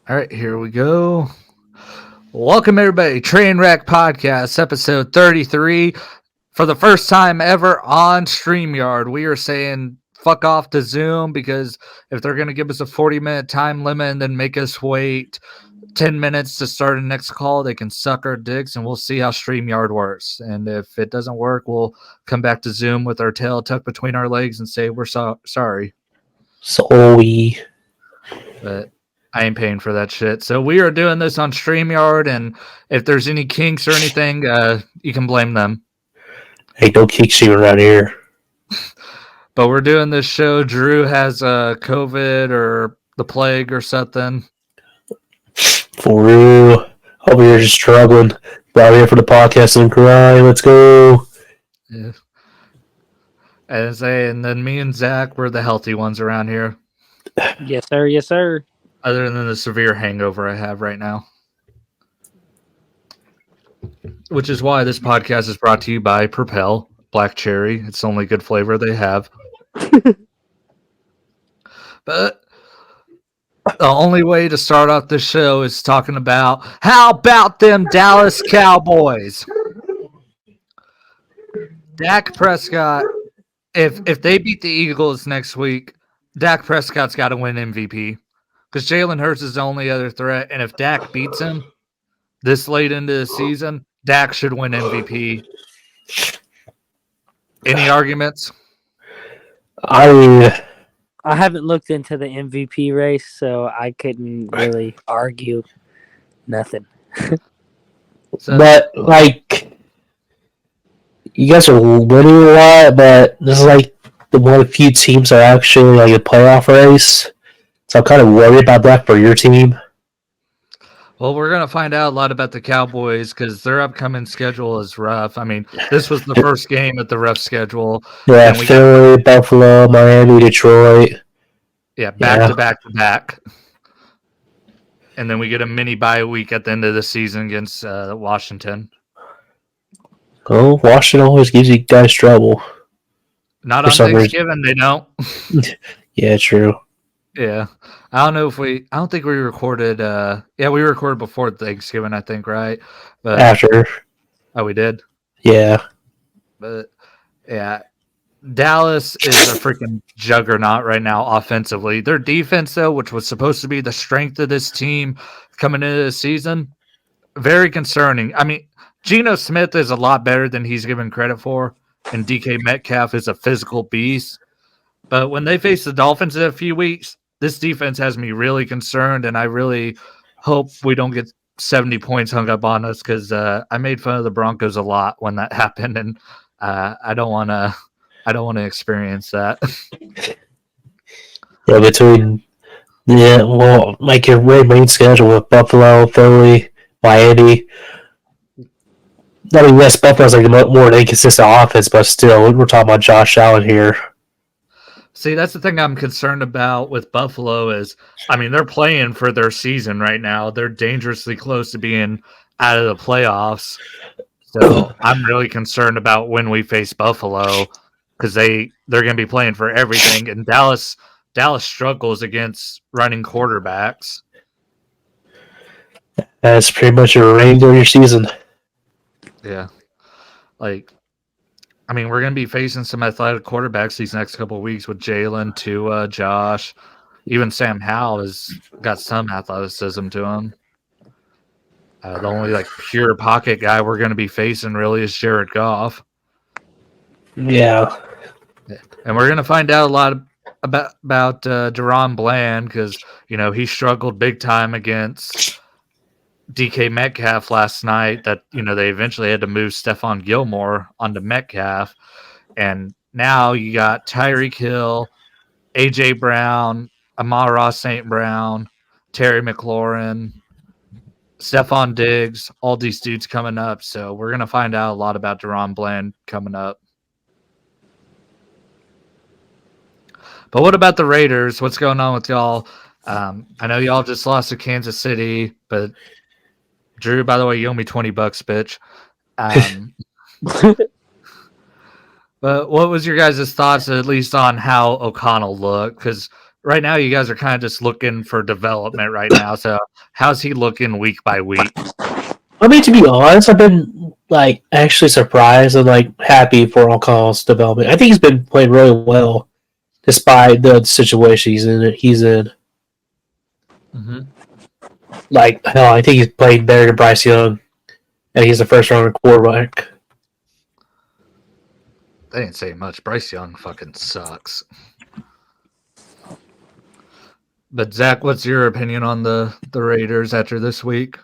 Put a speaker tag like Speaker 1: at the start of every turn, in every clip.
Speaker 1: All right, here we go. Welcome, everybody. Trainwreck Podcast, episode 33. For the first time ever on Streamyard, we are saying fuck off to Zoom because if they're going to give us a 40-minute time limit and then make us wait 10 minutes to start the next call, they can suck our dicks and we'll see how Streamyard works. And if it doesn't work, we'll come back to Zoom with our tail tucked between our legs and say we're sorry.
Speaker 2: Sorry.
Speaker 1: But I ain't paying for that shit. So we are doing this on StreamYard, and if there's any kinks or anything, you can blame them.
Speaker 2: Hey, don't kick shit around here.
Speaker 1: But we're doing this show. Drew has COVID or the plague or something.
Speaker 2: For real. Over here just struggling. Out here for the podcast and cry. Let's go.
Speaker 1: Yeah. And then me and Zach, we're the healthy ones around here.
Speaker 3: Yes, sir. Yes, sir.
Speaker 1: Other than the severe hangover I have right now. Which is why this podcast is brought to you by Propel Black Cherry. It's the only good flavor they have. But the only way to start off the show is talking about how about them Dallas Cowboys? Dak Prescott, if they beat the Eagles next week, Dak Prescott's got to win MVP. Because Jalen Hurts is the only other threat, and if Dak beats him this late into the season, Dak should win MVP. Any arguments?
Speaker 2: I
Speaker 3: haven't looked into the MVP race, so I couldn't really argue nothing.
Speaker 2: But, you guys are winning a lot, but this is, the one of the few teams that are actually, a playoff race. So I'm kind of worried about that for your team.
Speaker 1: Well, we're going to find out a lot about the Cowboys because their upcoming schedule is rough. I mean, this was the first game at the rough schedule.
Speaker 2: Yeah, Philly, Buffalo, Miami, Detroit.
Speaker 1: Yeah, back to back. And then we get a mini bye week at the end of the season against Washington.
Speaker 2: Oh, Washington always gives you guys trouble.
Speaker 1: Not on Thanksgiving, they don't.
Speaker 2: Yeah, true.
Speaker 1: Yeah. I don't think we recorded we recorded before Thanksgiving, I think, right? But
Speaker 2: after.
Speaker 1: Oh, we did?
Speaker 2: Yeah.
Speaker 1: But yeah. Dallas is a freaking juggernaut right now offensively. Their defense, though, which was supposed to be the strength of this team coming into the season, very concerning. I mean, Geno Smith is a lot better than he's given credit for, and DK Metcalf is a physical beast. But when they face the Dolphins in a few weeks, this defense has me really concerned, and I really hope we don't get 70 points hung up on us because I made fun of the Broncos a lot when that happened, and I don't want to experience that.
Speaker 2: Yeah, your main schedule with Buffalo, Philly, Miami. I mean, yes, Buffalo's more an inconsistent offense, but still, we're talking about Josh Allen here.
Speaker 1: See, that's the thing I'm concerned about with Buffalo is, I mean, they're playing for their season right now. They're dangerously close to being out of the playoffs. So I'm really concerned about when we face Buffalo because they're going to be playing for everything. And Dallas struggles against running quarterbacks.
Speaker 2: That's pretty much a range of your season.
Speaker 1: Yeah. I mean, we're going to be facing some athletic quarterbacks these next couple of weeks with Jalen, Tua, Josh. Even Sam Howell has got some athleticism to him. The only pure pocket guy we're going to be facing really is Jared Goff.
Speaker 2: Yeah.
Speaker 1: And we're going to find out a lot about Deron Bland because, he struggled big time against DK Metcalf last night that, they eventually had to move Stephon Gilmore onto Metcalf. And now you got Tyreek Hill, A.J. Brown, Amon-Ra St. Brown, Terry McLaurin, Stephon Diggs, all these dudes coming up. So we're going to find out a lot about Deron Bland coming up. But what about the Raiders? What's going on with y'all? I know y'all just lost to Kansas City, but Drew, by the way, you owe me $20, bitch. But what was your guys' thoughts, at least on how O'Connell looked? Because right now you guys are kind of just looking for development right now. So how's he looking week by week?
Speaker 2: I mean, to be honest, I've been like actually surprised and like happy for O'Connell's development. I think he's been playing really well despite the situation he's in.
Speaker 1: Mm-hmm.
Speaker 2: Like hell, I think he's playing better than Bryce Young, and he's a first round quarterback.
Speaker 1: They didn't say much. Bryce Young fucking sucks. But Zach, what's your opinion on the Raiders after this week?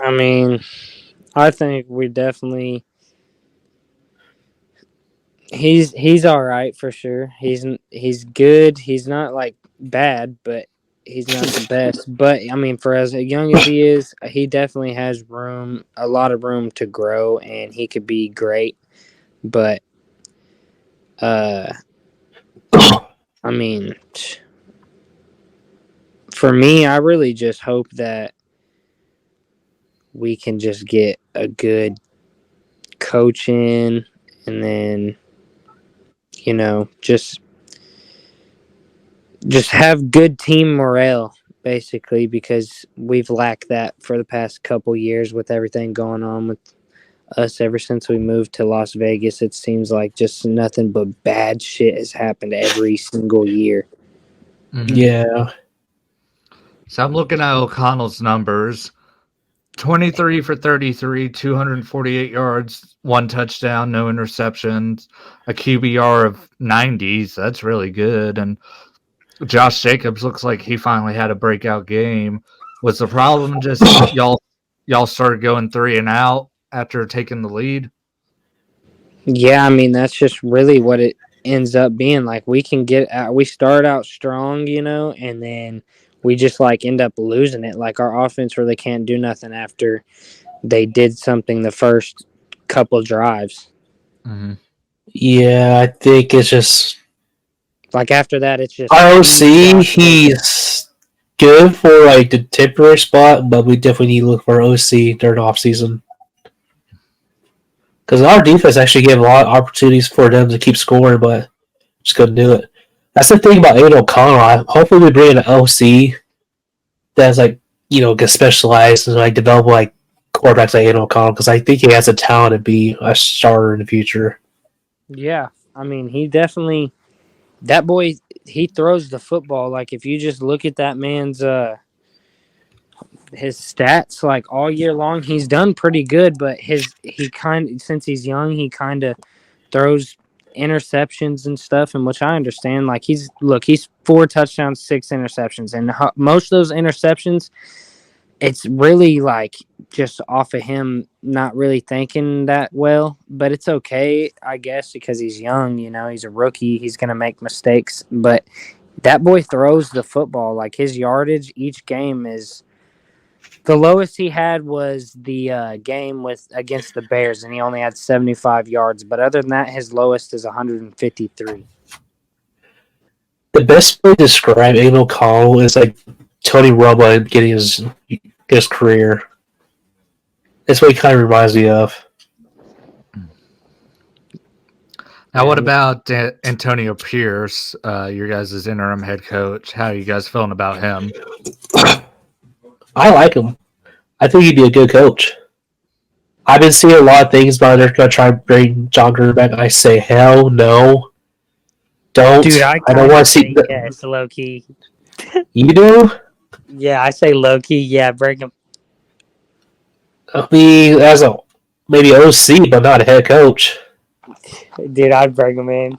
Speaker 3: I mean, I think we definitely he's all right for sure. He's good. He's not like bad, but he's not the best. But I mean, for as young as he is, he definitely has a lot of room to grow, and he could be great. But I mean, for me, I really just hope that we can just get a good coach in, and then just have good team morale, basically, because we've lacked that for the past couple years with everything going on with us ever since we moved to Las Vegas. It seems like just nothing but bad shit has happened every single year.
Speaker 1: Mm-hmm.
Speaker 2: Yeah.
Speaker 1: So I'm looking at O'Connell's numbers. 23 for 33, 248 yards, 1 touchdown, no interceptions, a QBR of 90s. That's really good. And Josh Jacobs looks like he finally had a breakout game. Was the problem just y'all started going 3 and out after taking the lead?
Speaker 3: Yeah, I mean, that's just really what it ends up being. Like, we start out strong, and then we just like end up losing it. Like, our offense really can't do nothing after they did something the first couple drives.
Speaker 1: Mm-hmm.
Speaker 2: Yeah, I think it's just
Speaker 3: like after that, it's just
Speaker 2: ROC. He's good for like the temporary spot, but we definitely need to look for OC during off season. Because our defense actually gave a lot of opportunities for them to keep scoring, but just couldn't do it. That's the thing about Aiden O'Connell. Hopefully, we bring in an OC that's like gets specialized and like develop like quarterbacks like Aiden O'Connell, because I think he has the talent to be a starter in the future.
Speaker 3: Yeah, I mean, he definitely that boy. He throws the football. Like, if you just look at that man's his stats, like all year long, he's done pretty good. But since he's young, he kind of throws interceptions and stuff, and which I understand. Like, he's 4 touchdowns, 6 interceptions, and most of those interceptions, it's really like just off of him not really thinking that well. But it's okay, I guess, because he's young. He's a rookie. He's gonna make mistakes, but that boy throws the football. Like, his yardage each game is. The lowest he had was the game against the Bears, and he only had 75 yards. But other than that, his lowest is 153.
Speaker 2: The best way to describe Aiden O'Connell is like Tony Romo getting his career. That's what he kind of reminds me of.
Speaker 1: Now, what about Antonio Pierce, your guys' interim head coach? How are you guys feeling about him?
Speaker 2: I like him. I think he'd be a good coach. I've been seeing a lot of things about they're going to try and bring John Gruden back. I say, hell no. Don't.
Speaker 3: Dude, I
Speaker 2: don't want to see.
Speaker 3: Yes, low key.
Speaker 2: You do?
Speaker 3: Yeah, I say low key. Yeah, bring him.
Speaker 2: I mean, as maybe OC, but not a head coach.
Speaker 3: Dude, I'd bring him in.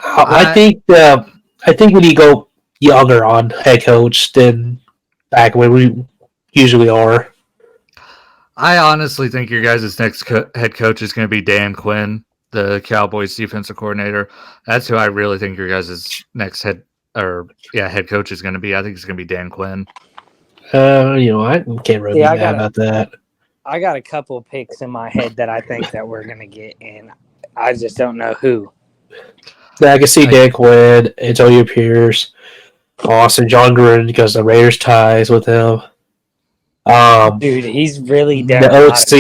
Speaker 2: I think we need to go younger on head coach than back when we usually are.
Speaker 1: I honestly think your guys' next head coach is going to be Dan Quinn, the Cowboys defensive coordinator. That's who I really think your guys' next head coach is going to be. I think it's going to be Dan Quinn.
Speaker 2: I can't really be mad about that.
Speaker 3: I got a couple of picks in my head that I think that we're going to get, and I just don't know who.
Speaker 2: I can see Dan Quinn, Antonio Pierce, Austin, John Gruden, because the Raiders ties with him.
Speaker 3: Dude, he's really down.
Speaker 2: The OC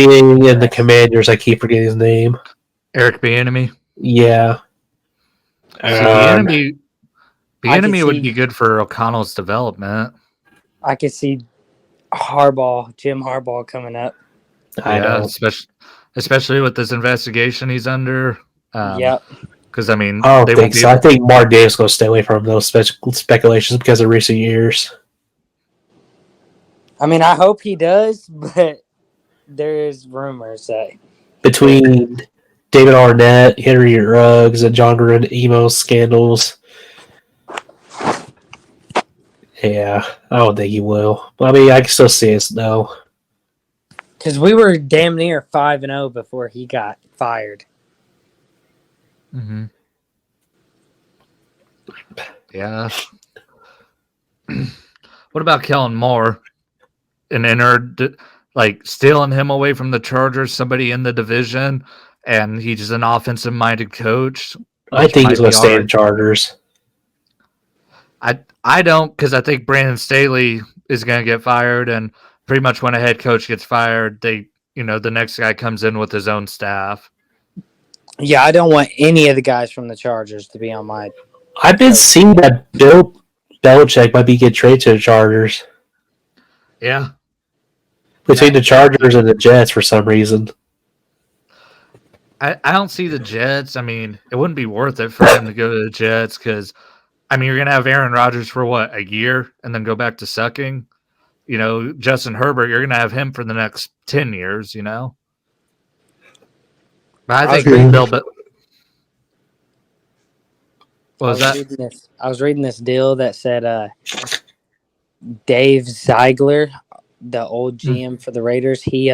Speaker 2: and the Commanders, I keep forgetting his name.
Speaker 1: Eric Bieniemy.
Speaker 2: Yeah.
Speaker 1: See, the
Speaker 3: I could
Speaker 1: enemy would
Speaker 3: see-
Speaker 1: be good for O'Connell's development.
Speaker 3: I could see Jim Harbaugh coming up.
Speaker 2: I know.
Speaker 1: especially with this investigation he's under.
Speaker 3: Yep.
Speaker 1: Because I mean,
Speaker 2: I don't
Speaker 1: they
Speaker 2: think
Speaker 1: won't be
Speaker 2: so. I think Mark Davis going to stay away from those speculations because of recent years.
Speaker 3: I mean, I hope he does, but there's rumors that
Speaker 2: Between David Arnett, Henry Ruggs, and John Gruden emo scandals. Yeah, I don't think he will. But I mean, I can still see it though.
Speaker 3: because we were damn near 5-0 before he got fired.
Speaker 1: Mm-hmm. Yeah. What about Kellen Moore? Stealing him away from the Chargers, somebody in the division, and he's just an offensive-minded coach.
Speaker 2: I think he's going to stay in Chargers.
Speaker 1: I don't, because I think Brandon Staley is going to get fired, and pretty much when a head coach gets fired, the next guy comes in with his own staff.
Speaker 3: Yeah, I don't want any of the guys from the Chargers to be on my.
Speaker 2: I've been seeing that Bill Belichick might be getting traded to the Chargers.
Speaker 1: Yeah.
Speaker 2: Between the Chargers and the Jets for some reason.
Speaker 1: I don't see the Jets. I mean, it wouldn't be worth it for him to go to the Jets because, I mean, you're going to have Aaron Rodgers for what, a year and then go back to sucking? Justin Herbert, you're going to have him for the next 10 years, But I think Bill. What was that?
Speaker 3: I was reading this deal that said Dave Ziegler, the old GM for the Raiders, he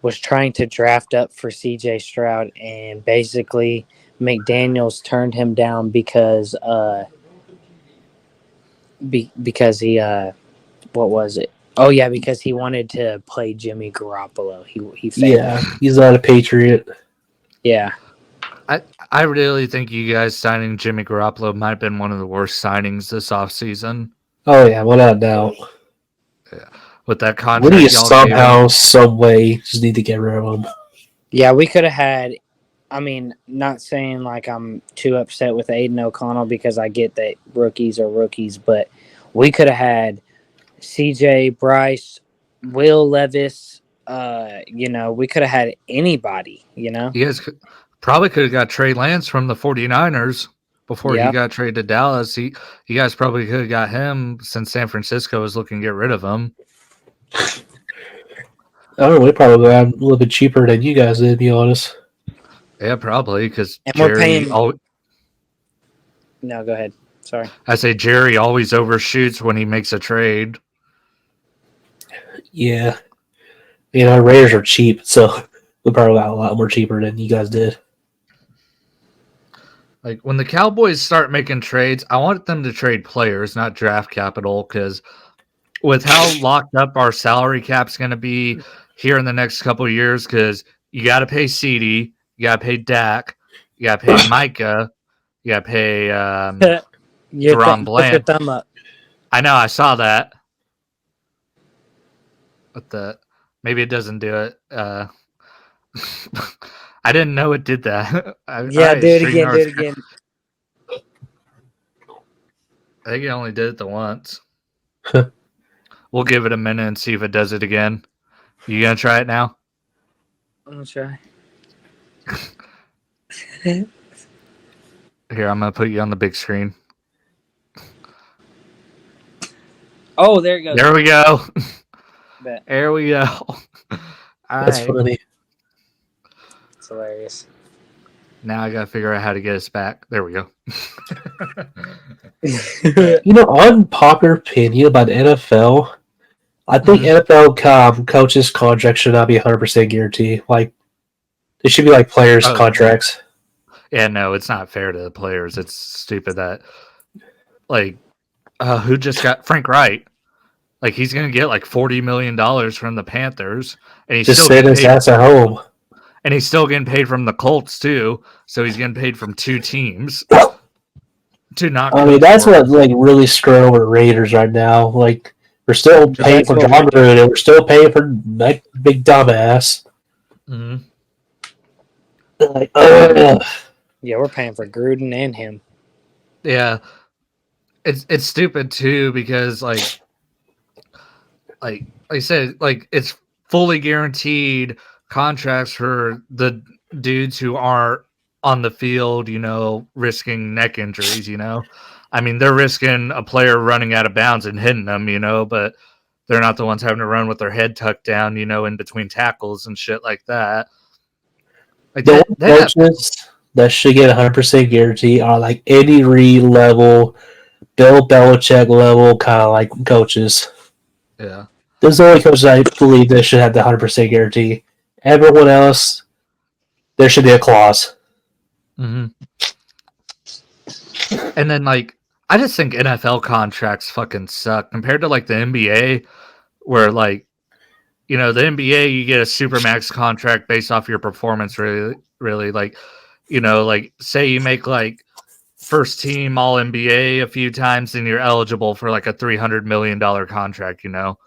Speaker 3: was trying to draft up for CJ Stroud, and basically McDaniels turned him down because he what was it? Oh yeah, because he wanted to play Jimmy Garoppolo. He failed.
Speaker 2: Yeah, he's not a Patriot.
Speaker 3: Yeah.
Speaker 1: I really think you guys signing Jimmy Garoppolo might have been one of the worst signings this offseason.
Speaker 2: Oh yeah, without doubt.
Speaker 1: Yeah. With that contract,
Speaker 2: We somehow, some way, just need to get rid of him.
Speaker 3: Yeah, we could have had. I mean, not saying like I'm too upset with Aiden O'Connell because I get that rookies are rookies, but we could have had CJ, Bryce, Will Levis. We could have had anybody. You
Speaker 1: guys probably could have got Trey Lance from the 49ers before he got traded to Dallas. You guys probably could have got him since San Francisco was looking to get rid of him.
Speaker 2: Oh, we probably got a little bit cheaper than you guys did, to be honest.
Speaker 1: Yeah, probably because
Speaker 3: we're paying. No, go ahead. Sorry.
Speaker 1: I say Jerry always overshoots when he makes a trade.
Speaker 2: Yeah, Raiders are cheap, so we probably got a lot more cheaper than you guys did.
Speaker 1: Like when the Cowboys start making trades, I want them to trade players, not draft capital, because with how locked up our salary cap's going to be here in the next couple of years, because you got to pay CeeDee, you got to pay Dak, you got to pay Micah, you got to pay Deron Bland.
Speaker 3: Put your thumb up.
Speaker 1: I know, I saw that. But maybe it doesn't do it. I didn't know it did that.
Speaker 3: Do it again.
Speaker 1: I think it only did it the once. We'll give it a minute and see if it does it again. You gonna try it now?
Speaker 3: I'm gonna try.
Speaker 1: Here, I'm gonna put you on the big screen.
Speaker 3: Oh, there it goes.
Speaker 1: There we go.
Speaker 3: Bet.
Speaker 1: There we go.
Speaker 2: That's funny.
Speaker 3: It's hilarious.
Speaker 1: Now I gotta figure out how to get us back. There we go.
Speaker 2: Unpopular opinion about the NFL. I think NFL coaches' contracts should not be 100% guaranteed. Like, it should be like players' contracts.
Speaker 1: Yeah, no, it's not fair to the players. It's stupid that, who just got Frank Wright? Like, he's going to get like $40 million from the Panthers, and he's
Speaker 2: just
Speaker 1: still
Speaker 2: sit his ass at home.
Speaker 1: And he's still getting paid from the Colts too, so he's getting paid from two teams.
Speaker 2: That's what really screwing over the Raiders right now. Like, we're still paying for John Gruden, and we're still paying for that big dumbass.
Speaker 1: Mm-hmm.
Speaker 2: Like,
Speaker 3: yeah, we're paying for Gruden and him.
Speaker 1: Yeah, it's stupid too because like I said, like it's fully guaranteed contracts for the dudes who aren't on the field, risking neck injuries, I mean, they're risking a player running out of bounds and hitting them, but they're not the ones having to run with their head tucked down, in between tackles and shit like that. Like
Speaker 2: The
Speaker 1: that
Speaker 2: coaches that should get 100% guarantee are like Andy Reid level, Bill Belichick level kind of like coaches.
Speaker 1: yeah.
Speaker 2: Those are the only coaches I believe that should have the 100% guarantee. Everyone else, there should be a clause.
Speaker 1: Mm-hmm. And then, I just think NFL contracts fucking suck compared to, the NBA, where, the NBA, you get a supermax contract based off your performance, really. Say you make, first team All NBA a few times, and you're eligible for, a $300 million contract, The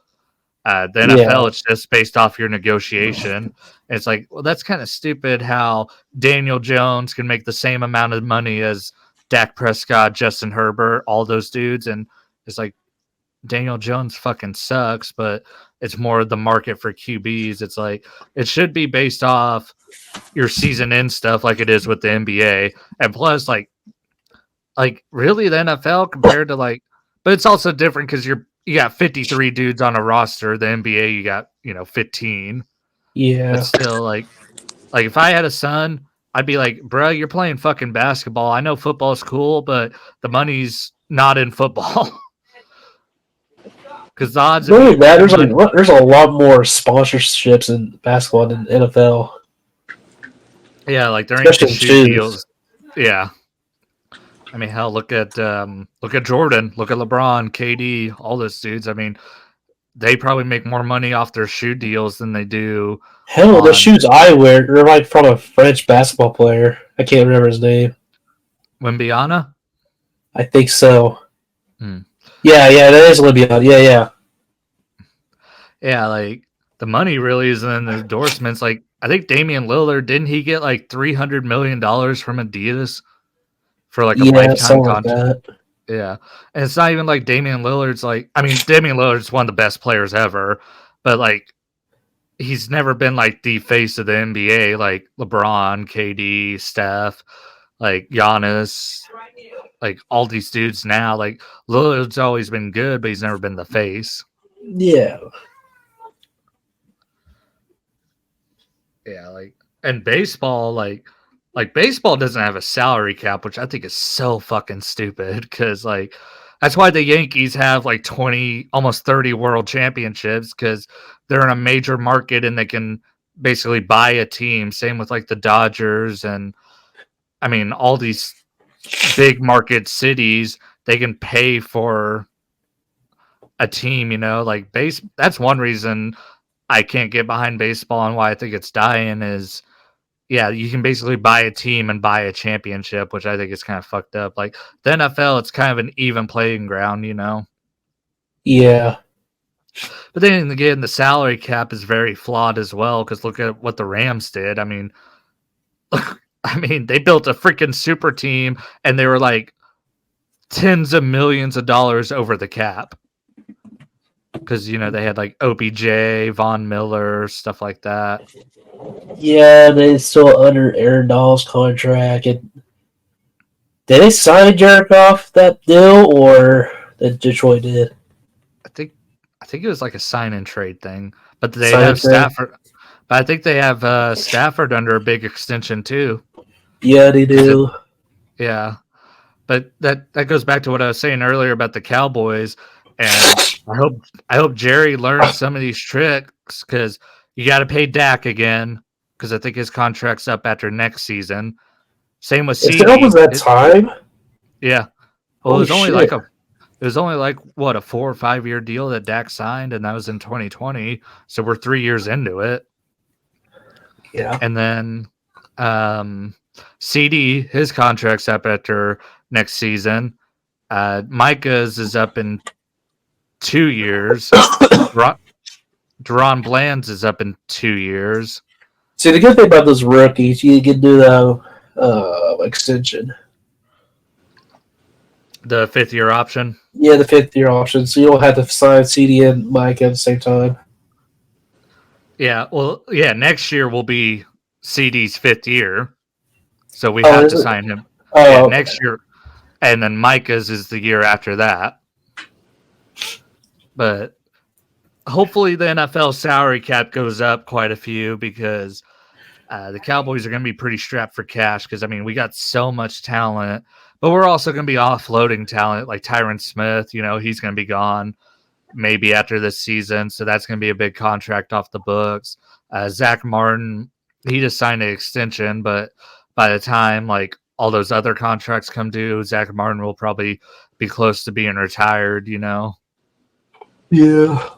Speaker 1: NFL, it's just based off your negotiation. It's like, well, that's kind of stupid how Daniel Jones can make the same amount of money as Dak Prescott, Justin Herbert, all those dudes. And it's like, Daniel Jones fucking sucks, but it's more the market for QBs. It's like, it should be based off your season end stuff like it is with the NBA. And plus, really the NFL compared to but it's also different because you got 53 dudes on a roster. The NBA, you got 15.
Speaker 2: Yeah,
Speaker 1: But still, if I had a son, I'd be like, bro, you're playing fucking basketball. I know football's cool, but the money's not in football. Because the odds of
Speaker 2: really, there's a lot more sponsorships in basketball than NFL.
Speaker 1: Yeah, there ain't the
Speaker 2: Especially
Speaker 1: shoe deals. Yeah. I mean, hell, look at Jordan, look at LeBron, KD, all those dudes. I mean, they probably make more money off their shoe deals than they do.
Speaker 2: Hell, the shoes I wear are from a French basketball player. I can't remember his name.
Speaker 1: Wembyana?
Speaker 2: I think so. Yeah, that is Wembyana. Yeah.
Speaker 1: Yeah, the money really is in the endorsements. I think Damian Lillard, didn't he get $300 million from Adidas for a lifetime contract?
Speaker 2: Like that.
Speaker 1: Yeah, and it's not even like Damian Lillard's Damian Lillard's one of the best players ever, but he's never been the face of the NBA like LeBron, KD, Steph, Giannis, all these dudes now. Lillard's always been good, but he's never been the face.
Speaker 2: Yeah.
Speaker 1: Yeah, and baseball, baseball doesn't have a salary cap, which I think is so fucking stupid because that's why the Yankees have 20, almost 30 world championships because they're in a major market and they can basically buy a team. Same with the Dodgers and I mean all these big market cities, they can pay for a team, that's one reason I can't get behind baseball and why I think it's dying is, yeah, you can basically buy a team and buy a championship, which I think is kind of fucked up. The NFL, it's kind of an even playing ground,
Speaker 2: Yeah.
Speaker 1: But then again, the salary cap is very flawed as well because look at what the Rams did. I mean, they built a freaking super team and they were tens of millions of dollars over the cap. Because, they had OBJ, Von Miller, stuff like that.
Speaker 2: Yeah, they still under Aaron Donald's contract. And did they sign Jared Goff that deal, or did Detroit did?
Speaker 1: I think it was a sign and trade thing. But they have Stafford. But I think they have Stafford under a big extension too.
Speaker 2: Yeah, they do.
Speaker 1: Yeah, but that goes back to what I was saying earlier about the Cowboys. And I hope Jerry learns some of these tricks because you got to pay Dak again because I think his contract's up after next season. Same with CD.
Speaker 2: It was that time.
Speaker 1: Yeah. Well, it was only a 4 or 5 year deal that Dak signed, and that was in 2020. So we're 3 years into it.
Speaker 2: Yeah.
Speaker 1: And then CD, his contract's up after next season. Micah's is up in 2 years. Deron Bland's is up in 2 years.
Speaker 2: See, the good thing about those rookies, you can do the extension.
Speaker 1: The 5th-year option.
Speaker 2: Yeah, the 5th-year option, so you don't have to sign CD and Mike at the same time.
Speaker 1: Yeah, well, yeah, next year will be CD's 5th year, so we have to sign him. Yeah, next year, and then Micah's is the year after that. But hopefully the NFL salary cap goes up quite a few because the Cowboys are going to be pretty strapped for cash because, I mean, we got so much talent, but we're also going to be offloading talent like Tyron Smith. You know, he's going to be gone maybe after this season, so that's going to be a big contract off the books. Zach Martin, he just signed an extension, but by the time like all those other contracts come due, Zach Martin will probably be close to being retired, you know?
Speaker 2: Yeah.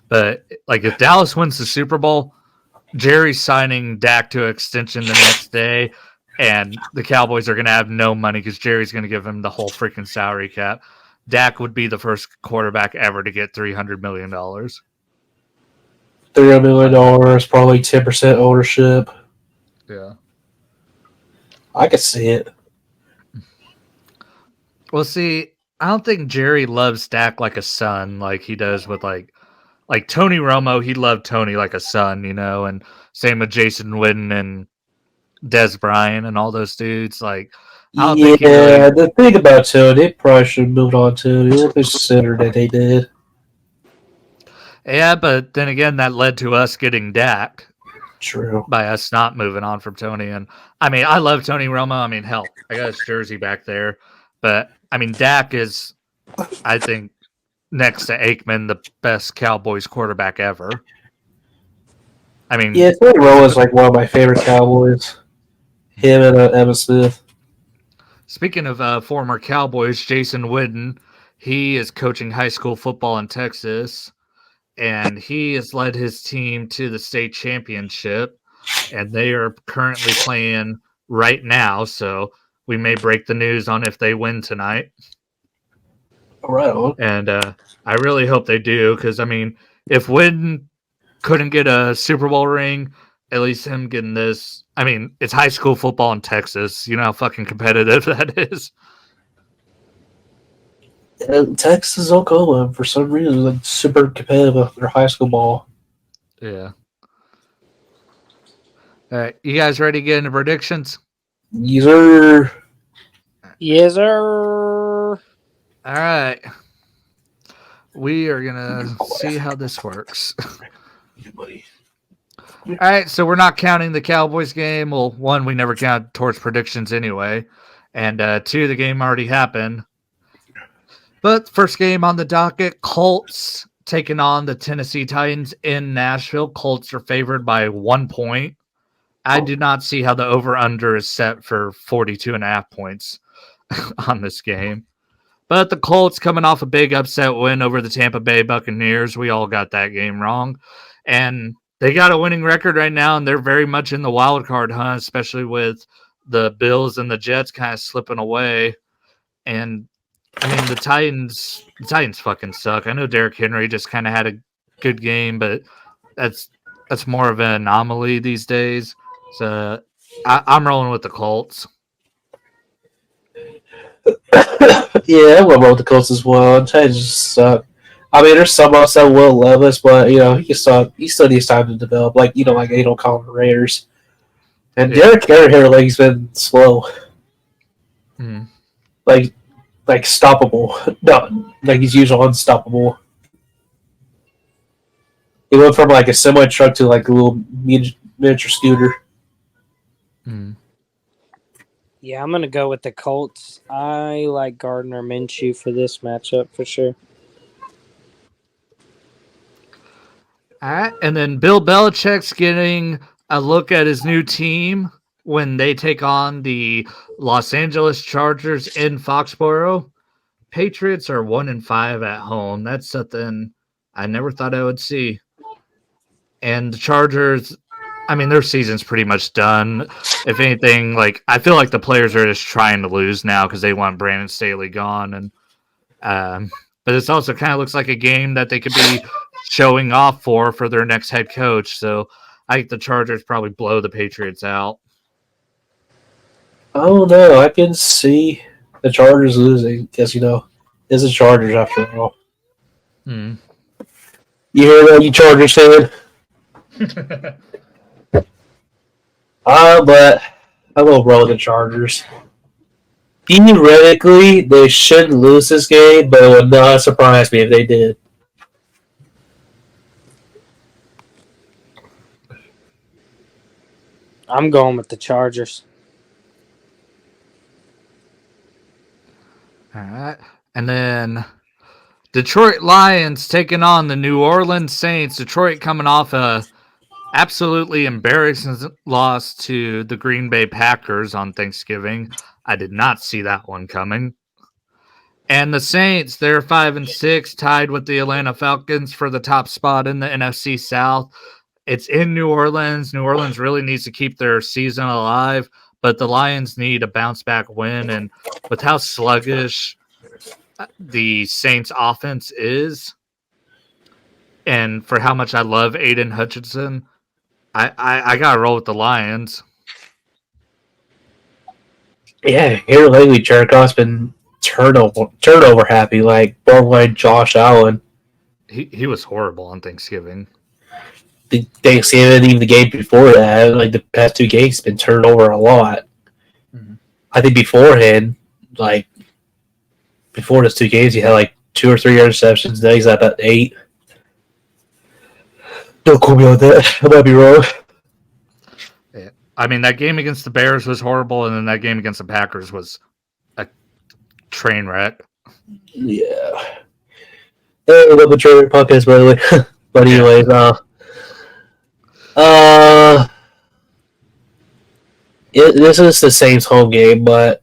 Speaker 1: But like if Dallas wins the Super Bowl, Jerry's signing Dak to extension the next day, and the Cowboys are going to have no money because Jerry's going to give him the whole freaking salary cap. Dak would be the first quarterback ever to get $300 million. $300
Speaker 2: million, probably 10% ownership.
Speaker 1: Yeah.
Speaker 2: I could see it.
Speaker 1: Well, see, I don't think Jerry loves Dak like a son like he does with like Tony Romo. He loved Tony like a son, you know, and same with Jason Witten and Des Bryant and all those dudes. Like, I don't think
Speaker 2: the thing about Tony, they probably should have moved on to it. It was the center that they did.
Speaker 1: Yeah, but then again, that led to us getting Dak.
Speaker 2: True.
Speaker 1: By us not moving on from Tony. And I mean, I love Tony Romo. I mean, hell, I got his jersey back there. But I mean, Dak is, I think, next to Aikman, the best Cowboys quarterback ever. I mean,
Speaker 2: yeah, Tony Romo is like one of my favorite Cowboys. Him and Emmitt Smith.
Speaker 1: Speaking of former Cowboys, Jason Witten, he is coaching high school football in Texas, and he has led his team to the state championship, and they are currently playing right now, so we may break the news on if they win tonight.
Speaker 2: All right.
Speaker 1: And I really hope they do, because, I mean, if Witten couldn't get a Super Bowl ring, at least him getting this. I mean, it's high school football in Texas. You know how fucking competitive that is.
Speaker 2: Texas, Oklahoma, for some reason, like super competitive with their high school ball.
Speaker 1: Yeah. All right, you guys ready to get into predictions?
Speaker 2: Yes, sir.
Speaker 3: Yes, sir.
Speaker 1: All right. We are going to see how this works. All right, so we're not counting the Cowboys game. Well, one, we never count towards predictions anyway. And two, the game already happened. But first game on the docket, Colts taking on the Tennessee Titans in Nashville. Colts are favored by 1 point. I do not see how the over-under is set for 42.5 points on this game. But the Colts coming off a big upset win over the Tampa Bay Buccaneers. We all got that game wrong. And they got a winning record right now, and they're very much in the wild card hunt, especially with the Bills and the Jets kind of slipping away. And I mean, the Titans fucking suck. I know Derrick Henry just kind of had a good game, but that's more of an anomaly these days. So I'm rolling with the Colts.
Speaker 2: Yeah, I'm going with the Colts as well. Titans just suck. I mean, there's some else that Will Levis, but you know, he still needs time to develop. Like Colin Raiders. And Derrick Henry, like he's been slow. Like stoppable. No, like he's usually unstoppable. He went from like a semi truck to like a little miniature scooter.
Speaker 3: Yeah, I'm gonna go with the Colts. I like Gardner Minshew for this matchup for sure.
Speaker 1: All right, and then Bill Belichick's getting a look at his new team when they take on the Los Angeles Chargers in Foxborough. Patriots are 1-5 at home. That's something I never thought I would see. And the Chargers, I mean, their season's pretty much done. If anything, like I feel like the players are just trying to lose now because they want Brandon Staley gone. And but it also kind of looks like a game that they could be showing off for their next head coach. So I think the Chargers probably blow the Patriots out.
Speaker 2: Oh no, I can see The Chargers losing, because, it's the Chargers after all.
Speaker 1: Mm.
Speaker 2: You hear that, you Chargers fan? But I will roll with the Chargers. Theoretically, they shouldn't lose this game, but it would not surprise me if they did.
Speaker 3: I'm going with the Chargers.
Speaker 1: All right. And then Detroit Lions taking on the New Orleans Saints. Detroit coming off a absolutely embarrassing loss to the Green Bay Packers on Thanksgiving. I did not see that one coming. And the Saints, they're 5-6, tied with the Atlanta Falcons for the top spot in the NFC South. It's in New Orleans. New Orleans really needs to keep their season alive, but the Lions need a bounce back win. And with how sluggish the Saints offense is, and for how much I love Aiden Hutchinson, I got to roll with the Lions.
Speaker 2: Yeah, here lately, Jared Goff's been turnover happy, like borderline Josh Allen.
Speaker 1: He was horrible on Thanksgiving.
Speaker 2: The Thanksgiving, even the game before that, like the past two games, been turned over a lot. Mm-hmm. I think beforehand, like before those two games, he had like 2 or 3 interceptions. Now he's at about 8. Don't quote me on that. I might be wrong.
Speaker 1: Yeah. I mean, that game against the Bears was horrible, and then that game against the Packers was a train wreck.
Speaker 2: Yeah. Hey, what the train wreck podcast, by the way. But anyways, this is the Saints' home game, but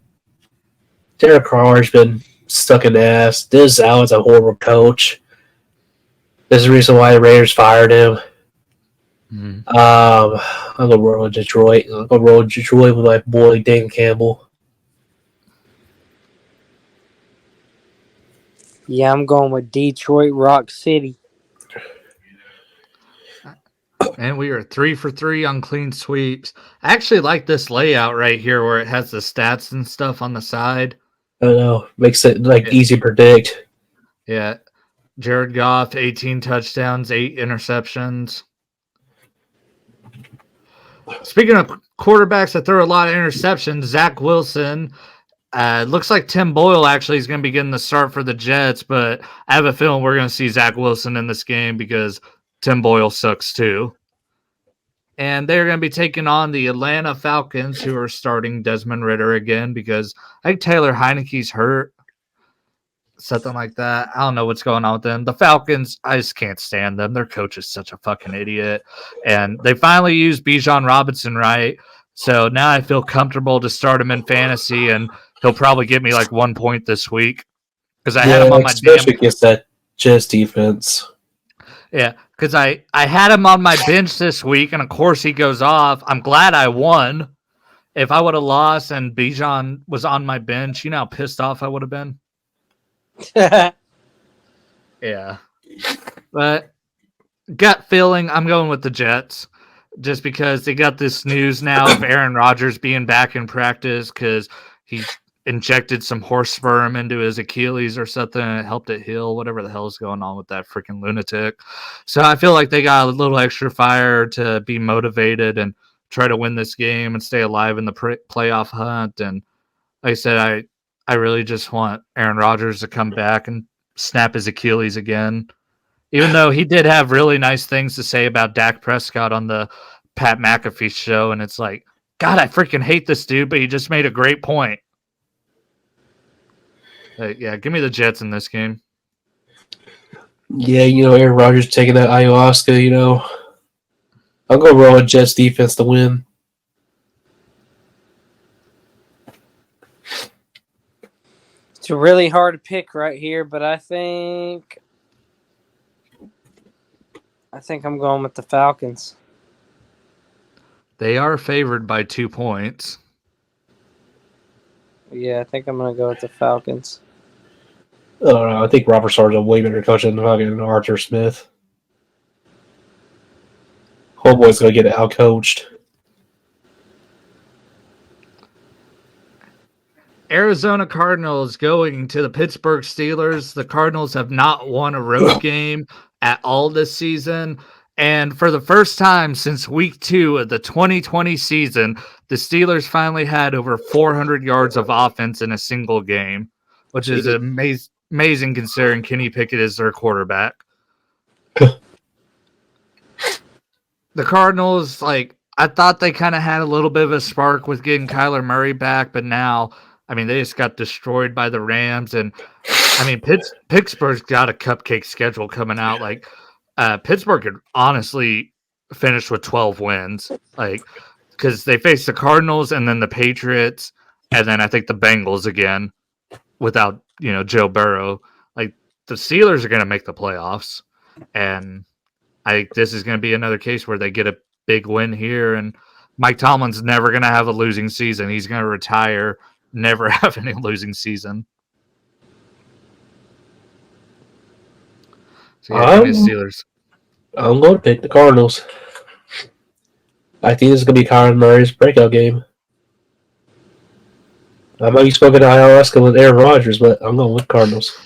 Speaker 2: Derek Carr's been stuck in the ass. This Allen's a horrible coach. This is the reason why the Raiders fired him. Mm-hmm. I'm gonna roll with Detroit. I'm gonna roll with Detroit with my boy Dan Campbell.
Speaker 3: Yeah, I'm going with Detroit Rock City.
Speaker 1: And we are 3 for 3 on clean sweeps. I actually like this layout right here where it has the stats and stuff on the side.
Speaker 2: I don't know. Makes it easy to predict.
Speaker 1: Yeah. Jared Goff, 18 touchdowns, 8 interceptions. Speaking of quarterbacks that throw a lot of interceptions, Zach Wilson. Looks like Tim Boyle actually is going to be getting the start for the Jets, but I have a feeling we're going to see Zach Wilson in this game because Tim Boyle sucks too. And they're going to be taking on the Atlanta Falcons, who are starting Desmond Ridder again because I think Taylor Heineke's hurt. Something like that. I don't know what's going on with them. The Falcons, I just can't stand them. Their coach is such a fucking idiot. And they finally used Bijan Robinson right. So now I feel comfortable to start him in fantasy, and he'll probably get me like 1 point this week. Because I had him on my
Speaker 2: especially against that Jets defense.
Speaker 1: Yeah, because I had him on my bench this week, and of course he goes off. I'm glad I won. If I would have lost and Bijan was on my bench, you know how pissed off I would have been? Yeah. But gut feeling, I'm going with the Jets just because they got this news now of Aaron Rodgers being back in practice because he injected some horse sperm into his Achilles or something and it helped it heal, whatever the hell is going on with that freaking lunatic. So I feel like they got a little extra fire to be motivated and try to win this game and stay alive in the playoff hunt. And like I said, I really just want Aaron Rodgers to come back and snap his Achilles again. Even though he did have really nice things to say about Dak Prescott on the Pat McAfee show. And it's like, God, I freaking hate this dude, but he just made a great point. Yeah, give me the Jets in this game.
Speaker 2: Yeah, Aaron Rodgers taking that ayahuasca, I'll go roll with Jets defense to win.
Speaker 3: It's really hard to pick right here, but I think I'm going with the Falcons.
Speaker 1: They are favored by 2 points.
Speaker 3: Yeah, I think I'm going to go with the Falcons.
Speaker 2: I don't know. I think Robert Sarge's a way better coach than fucking Arthur Smith. Homeboy's going to get out-coached.
Speaker 1: Arizona Cardinals going to the Pittsburgh Steelers. The Cardinals have not won a road game at all this season. And for the first time since week 2 of the 2020 season, the Steelers finally had over 400 yards of offense in a single game, which is amazing considering Kenny Pickett is their quarterback. The Cardinals, I thought they kind of had a little bit of a spark with getting Kyler Murray back, but now, they just got destroyed by the Rams. And, Pittsburgh's got a cupcake schedule coming out. Pittsburgh could honestly finish with 12 wins, because they face the Cardinals and then the Patriots, and then I think the Bengals again without, Joe Burrow. The Steelers are going to make the playoffs, and I think this is going to be another case where they get a big win here, and Mike Tomlin's never going to have a losing season. He's going to retire, never having a losing season. So yeah, Steelers.
Speaker 2: I'm going to pick the Cardinals. I think this is going to be Kyler Murray's breakout game. I might be smoking ayahuasca with Aaron Rodgers, but I'm going with Cardinals.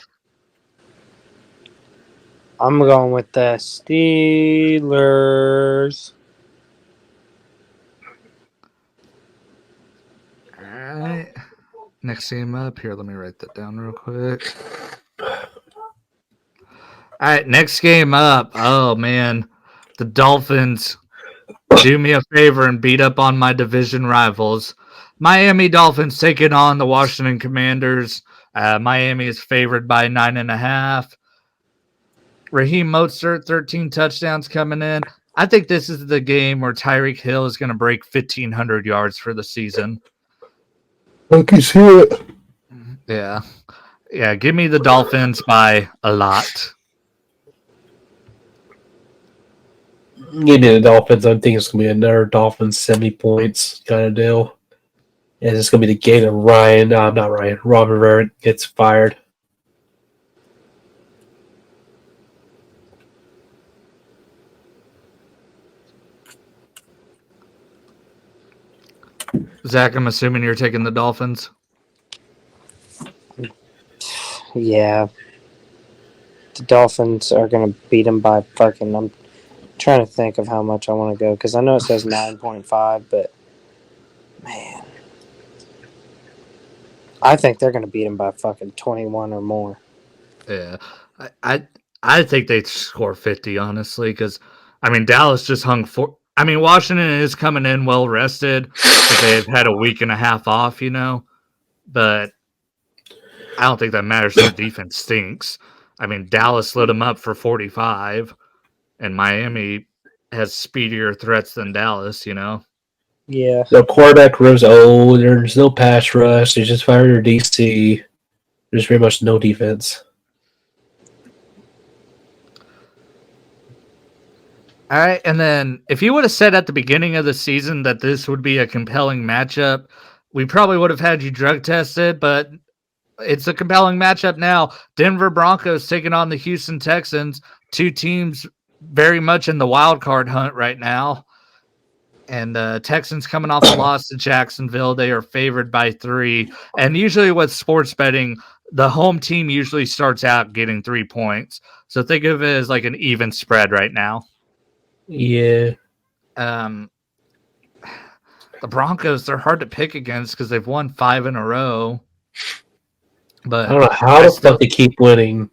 Speaker 3: I'm going with the Steelers.
Speaker 1: All right. Next game up here. Let me write that down real quick. All right. Next game up. Oh, man. The Dolphins do me a favor and beat up on my division rivals. Miami Dolphins taking on the Washington Commanders. Miami is favored by 9.5. Raheem Mostert, 13 touchdowns coming in. I think this is the game where Tyreek Hill is going to break 1,500 yards for the season.
Speaker 2: I can see it.
Speaker 1: Yeah. Yeah, give me the Dolphins by a lot.
Speaker 2: Give me the Dolphins. I think it's going to be another Dolphins 70 points kind of deal. And it's going to be the game of Ron Rivera gets fired.
Speaker 1: Zach, I'm assuming you're taking the Dolphins.
Speaker 3: Yeah. The Dolphins are going to beat them by fucking... I'm trying to think of how much I want to go, because I know it says 9.5, but man. I think they're going to beat them by fucking 21 or more.
Speaker 1: Yeah. I think they'd score 50, honestly, because, Dallas just hung for... Washington is coming in well rested because they've had a week and a half off, but I don't think that matters. Their defense stinks. Dallas lit them up for 45, and Miami has speedier threats than Dallas,
Speaker 3: Yeah.
Speaker 2: The quarterback room's old. There's no pass rush. They just fired their DC. There's pretty much no defense.
Speaker 1: All right, and then if you would have said at the beginning of the season that this would be a compelling matchup, we probably would have had you drug tested, but it's a compelling matchup now. Denver Broncos taking on the Houston Texans, two teams very much in the wild card hunt right now. And Texans coming off a loss to Jacksonville. They are favored by 3. And usually with sports betting, the home team usually starts out getting 3 points. So think of it as like an even spread right now.
Speaker 2: Yeah.
Speaker 1: The Broncos, they're hard to pick against because they've won 5 in a row. But
Speaker 2: I don't know how the fuck they keep winning.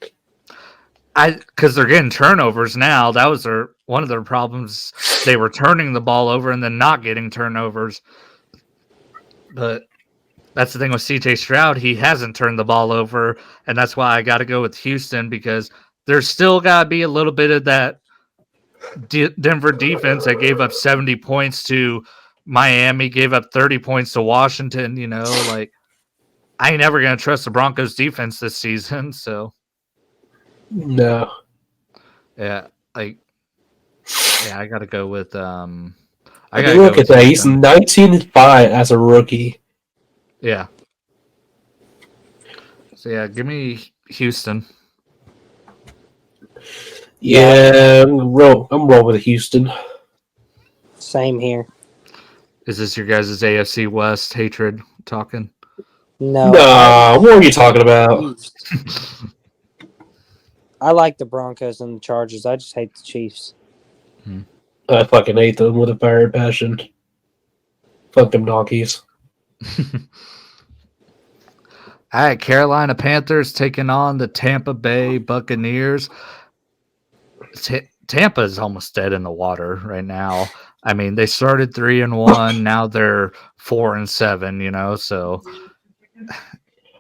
Speaker 1: Because they're getting turnovers now. That was one of their problems. They were turning the ball over and then not getting turnovers. But that's the thing with CJ Stroud. He hasn't turned the ball over, and that's why I got to go with Houston, because there's still got to be a little bit of that Denver defense that gave up 70 points to Miami, gave up 30 points to Washington. I ain't never going to trust the Broncos defense this season, so.
Speaker 2: No.
Speaker 1: Yeah, I got to go with
Speaker 2: I gotta look at that. He's 19-5 as a rookie.
Speaker 1: Yeah. So yeah, give me Houston.
Speaker 2: Yeah, I'm rolling with Houston.
Speaker 3: Same here.
Speaker 1: Is this your guys' AFC West hatred talking?
Speaker 3: No.
Speaker 2: Nah, what are you talking about?
Speaker 3: I like the Broncos and the Chargers. I just hate the Chiefs.
Speaker 2: I fucking hate them with a fire and passion. Fuck them donkeys.
Speaker 1: All right, Carolina Panthers taking on the Tampa Bay Buccaneers. Tampa is almost dead in the water right now. I mean, they started 3-1, now they're 4-7. You know, so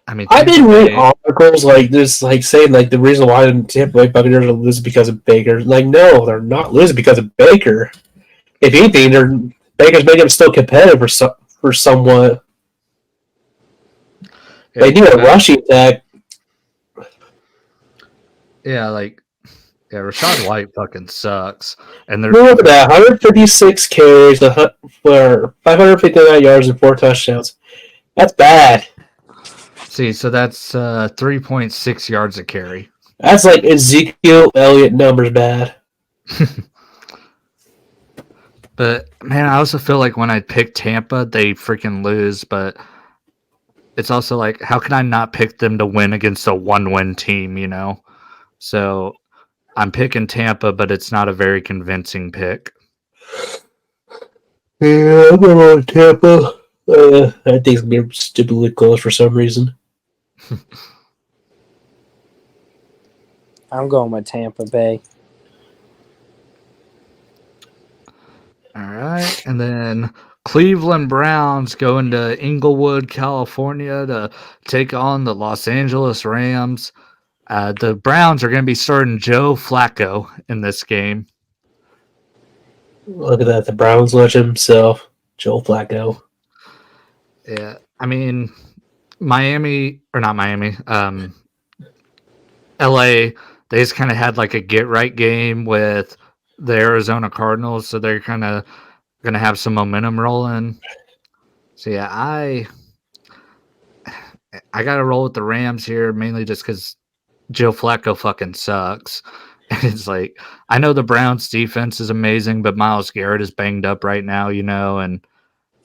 Speaker 1: I mean,
Speaker 2: I've been
Speaker 1: Tampa
Speaker 2: reading
Speaker 1: Bay,
Speaker 2: articles like this, like saying like the reason why the Tampa Bay Buccaneers are losing because of Baker. Like, no, they're not losing because of Baker. If anything, Baker's making them still competitive for somewhat. They need a rushing attack.
Speaker 1: Yeah, Rashad White fucking sucks, and they're
Speaker 2: Look at that, 156 carries for 559 yards and 4 touchdowns. That's bad.
Speaker 1: see, so that's 3.6 yards a carry.
Speaker 2: That's like Ezekiel Elliott numbers bad.
Speaker 1: But man, I also feel like when I pick Tampa, they freaking lose. But it's also like, how can I not pick them to win against a 1-win team? You know, so I'm picking Tampa, but it's not a very convincing pick.
Speaker 2: Yeah, I'm going on Tampa. I think it's going to be stupidly close for some reason.
Speaker 3: I'm going with Tampa Bay.
Speaker 1: All right, and then Cleveland Browns going to Inglewood, California to take on the Los Angeles Rams. The Browns are going to be starting Joe Flacco in this game.
Speaker 2: Look at that. The Browns legend himself, Joe Flacco.
Speaker 1: Yeah, I mean, Miami, or not Miami, LA, they just kind of had like a get right game with the Arizona Cardinals, so they're kind of going to have some momentum rolling. So yeah, I got to roll with the Rams here, mainly just because Joe Flacco fucking sucks. And it's like, I know the Browns defense is amazing, but Myles Garrett is banged up right now, you know, and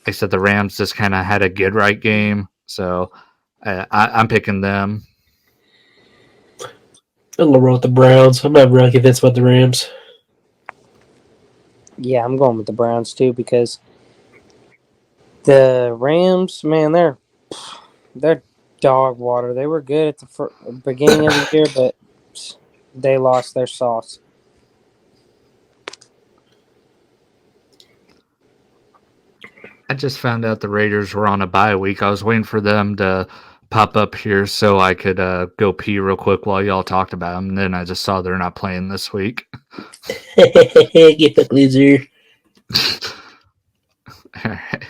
Speaker 1: like I said, the Rams just kind of had a get right game, so I'm picking them.
Speaker 2: I'm going to roll with the Browns. I'm not really convinced about the Rams.
Speaker 3: Yeah, I'm going with the Browns too because the Rams, man, they're dog water. They were good at the beginning of the year, but they lost their sauce.
Speaker 1: I just found out the Raiders were on a bye week. I was waiting for them to pop up here so I could go pee real quick while y'all talked about them. And then I just saw they're not playing this week.
Speaker 2: Get the loser.
Speaker 1: All right.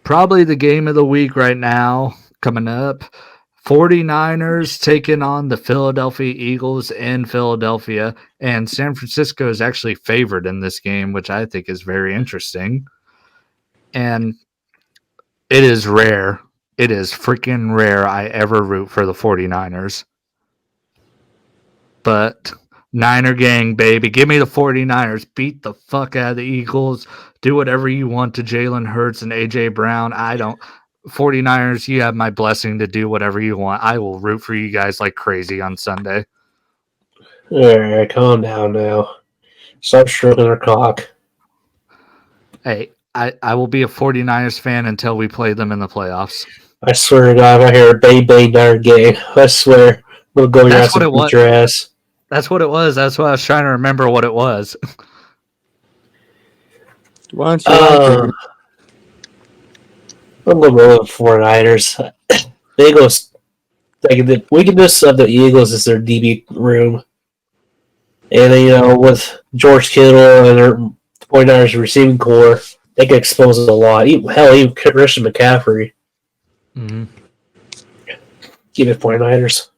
Speaker 1: Probably the game of the week right now coming up. 49ers taking on the Philadelphia Eagles in Philadelphia. And San Francisco is actually favored in this game, which I think is very interesting. And it is rare. It is freaking rare I ever root for the 49ers. But Niner gang, baby. Give me the 49ers. Beat the fuck out of the Eagles. Do whatever you want to Jalen Hurts and A.J. Brown. 49ers, you have my blessing to do whatever you want. I will root for you guys like crazy on Sunday.
Speaker 2: All right, calm down now. Stop stroking our cock.
Speaker 1: Hey, I will be a 49ers fan until we play them in the playoffs.
Speaker 2: I swear to God, if I hear a bang bang Niner game, I swear we'll go your ass and beat your ass.
Speaker 1: That's what it was. That's why I was trying to remember what it was.
Speaker 3: Why don't you
Speaker 2: I'm going to roll with 49ers. The Eagles, like the weakness of the Eagles is their DB room. And then, with George Kittle and their 49ers receiving core, they can expose it a lot. Even Christian McCaffrey.
Speaker 1: Mm-hmm.
Speaker 2: Give it 49ers.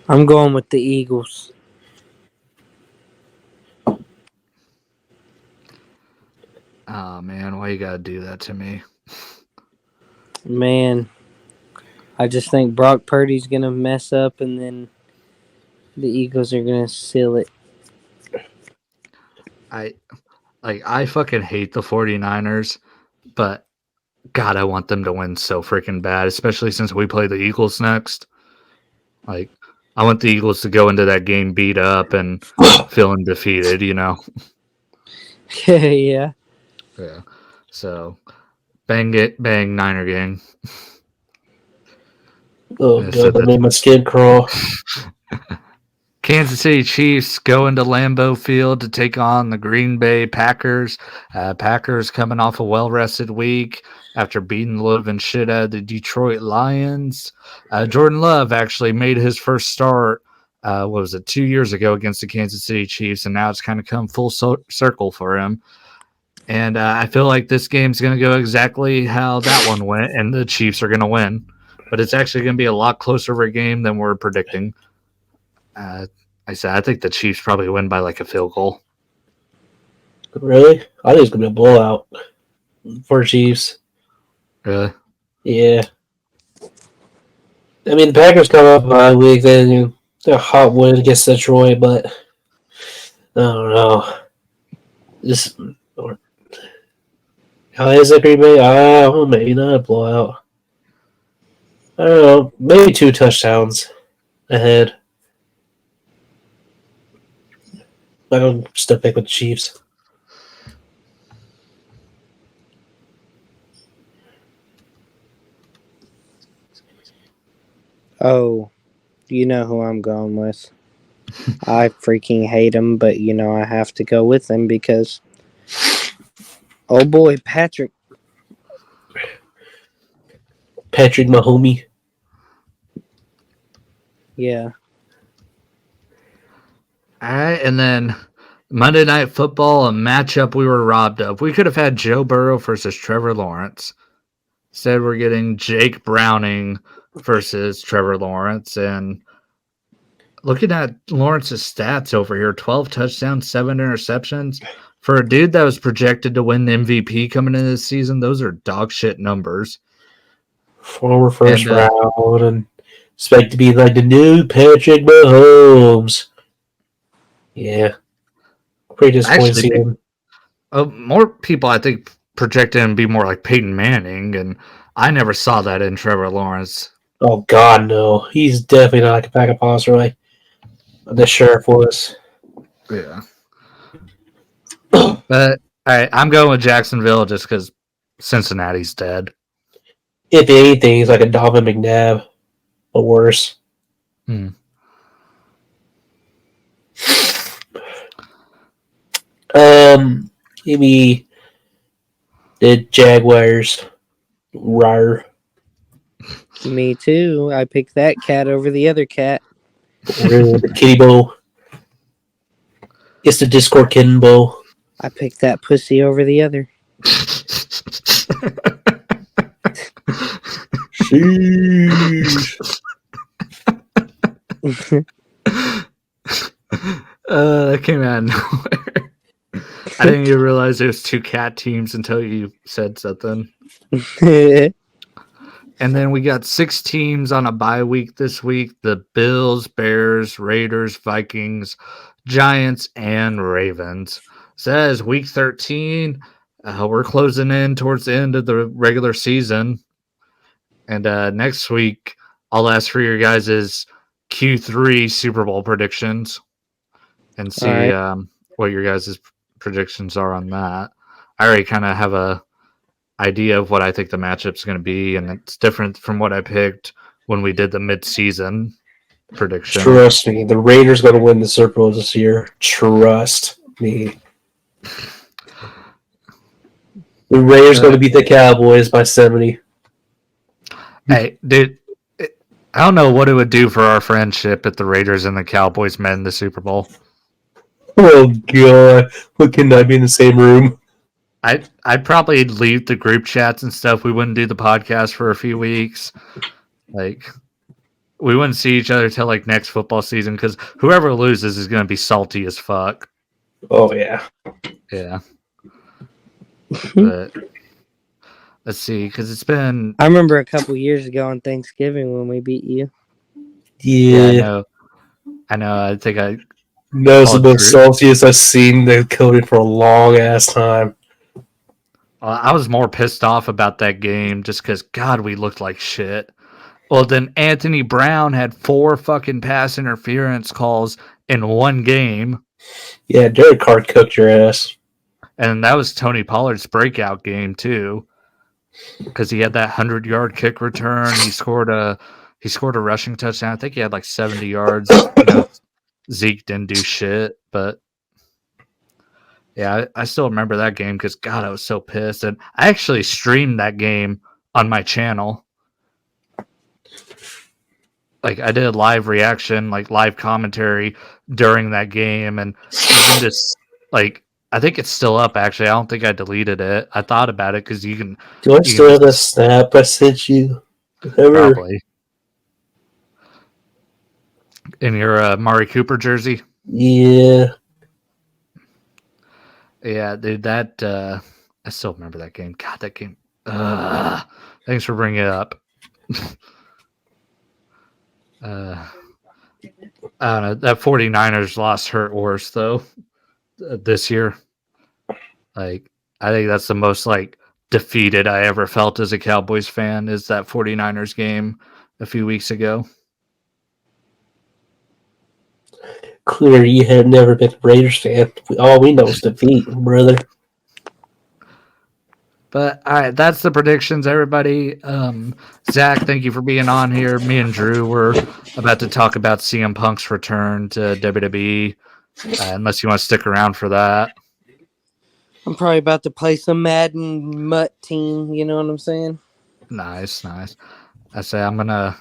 Speaker 3: I'm going with the Eagles.
Speaker 1: Oh, man, why you got to do that to me?
Speaker 3: Man, I just think Brock Purdy's going to mess up and then the Eagles are going to seal it.
Speaker 1: like I fucking hate the 49ers, but God, I want them to win so freaking bad, especially since we play the Eagles next. Like, I want the Eagles to go into that game beat up and feeling defeated, you know?
Speaker 3: Yeah.
Speaker 1: Yeah. So, bang it, bang Niner gang.
Speaker 2: Oh,
Speaker 1: Yeah,
Speaker 2: God, that made my skin crawl.
Speaker 1: Kansas City Chiefs go into Lambeau Field to take on the Green Bay Packers. Packers coming off a well-rested week after beating the living shit out of the Detroit Lions. Jordan Love actually made his first start, 2 years ago against the Kansas City Chiefs, and now it's kind of come full circle for him. And I feel like this game's going to go exactly how that one went, and the Chiefs are going to win. But it's actually going to be a lot closer of a game than we're predicting. I think the Chiefs probably win by like a field goal.
Speaker 2: Really? I think it's going to be a blowout for Chiefs.
Speaker 1: Really?
Speaker 2: Yeah. I mean, the Packers come up by a week, then they're a hot win against Detroit, but I don't know. How is it, Green Bay? Maybe not a blowout. I don't know. Maybe 2 touchdowns ahead. I'm going to still pick with the Chiefs.
Speaker 3: Oh, you know who I'm going with. I freaking hate him, but I have to go with him because, oh boy, Patrick
Speaker 2: Mahomes.
Speaker 3: Yeah.
Speaker 1: All right, and then Monday Night Football, a matchup we were robbed of. We could have had Joe Burrow versus Trevor Lawrence. Instead, we're getting Jake Browning versus Trevor Lawrence. And looking at Lawrence's stats over here, 12 touchdowns, 7 interceptions. For a dude that was projected to win the MVP coming into this season, those are dog shit numbers.
Speaker 2: Former first round and expect to be like the new Patrick Mahomes. Yeah. Pretty disappointing.
Speaker 1: More people, I think, projected him to be more like Peyton Manning, and I never saw that in Trevor Lawrence.
Speaker 2: Oh, God, no. He's definitely not like a pack of paws, really. The sheriff was.
Speaker 1: Yeah. But, all right, I'm going with Jacksonville just because Cincinnati's dead.
Speaker 2: If anything, he's like a Dalvin McNabb, but worse. Maybe the Jaguars. Rawr.
Speaker 3: Me too. I picked that cat over the other cat.
Speaker 2: The kitty bow. It's the Discord kitten bow.
Speaker 3: I picked that pussy over the other.
Speaker 1: That came out of nowhere. I didn't even realize there's 2 cat teams until you said something. And then we got 6 teams on a bye week this week. The Bills, Bears, Raiders, Vikings, Giants, and Ravens. So that is week 13. We're closing in towards the end of the regular season. And next week, I'll ask for your guys' Q3 Super Bowl predictions and see what your guys' predictions are on that. I already kind of have a idea of what I think the matchup's going to be, and it's different from what I picked when we did the mid-season prediction.
Speaker 2: Trust me, the Raiders going to win the Super Bowl this year. Trust me. The Raiders going to beat the Cowboys by 70.
Speaker 1: Hey, dude, I don't know what it would do for our friendship if the Raiders and the Cowboys met in the Super Bowl.
Speaker 2: Oh, God. What can I be in the same room?
Speaker 1: I'd probably leave the group chats and stuff. We wouldn't do the podcast for a few weeks. Like, we wouldn't see each other till like next football season because whoever loses is going to be salty as fuck.
Speaker 2: Oh, yeah.
Speaker 1: Yeah. But let's see, because it's been...
Speaker 3: I remember a couple years ago on Thanksgiving when we beat you.
Speaker 2: Yeah.
Speaker 1: I know. I think
Speaker 2: That's the
Speaker 1: Oh,
Speaker 2: most
Speaker 1: Drew.
Speaker 2: saltiest I've seen the Cody for a long ass time.
Speaker 1: I was more pissed off about that game just because, God, we looked like shit. Well, then Anthony Brown had 4 fucking pass interference calls in one game,
Speaker 2: Yeah, Derek Carr cooked your ass.
Speaker 1: and that was Tony Pollard's breakout game too, because he had that 100-yard kick return. He scored a rushing touchdown. I think he had like 70 yards. Zeke didn't do shit, but yeah, I still remember that game because, God, I was so pissed, and I actually streamed that game on my channel. Like, I did a live reaction, like live commentary during that game, and even just like, I think it's still up. Actually, I don't think I deleted it. I thought about it because you can
Speaker 2: Do I still have that snap I sent you? Ever?
Speaker 1: probably in your Amari Cooper jersey.
Speaker 2: Yeah.
Speaker 1: Yeah, dude, that I still remember that game. God, that game. Thanks for bringing it up. I don't know. That 49ers loss hurt worse though this year. Like, I think that's the most like defeated I ever felt as a Cowboys fan is that 49ers game a few weeks ago.
Speaker 2: Clear, you have never been a Raiders fan. All we know is defeat, brother.
Speaker 1: But all right, that's the predictions, everybody. Zach, thank you for being on here. Me and Drew were about to talk about CM Punk's return to WWE, unless you want to stick around for that.
Speaker 3: I'm probably about to play some Madden Mutt team. You know what I'm saying?
Speaker 1: Nice. I say I'm gonna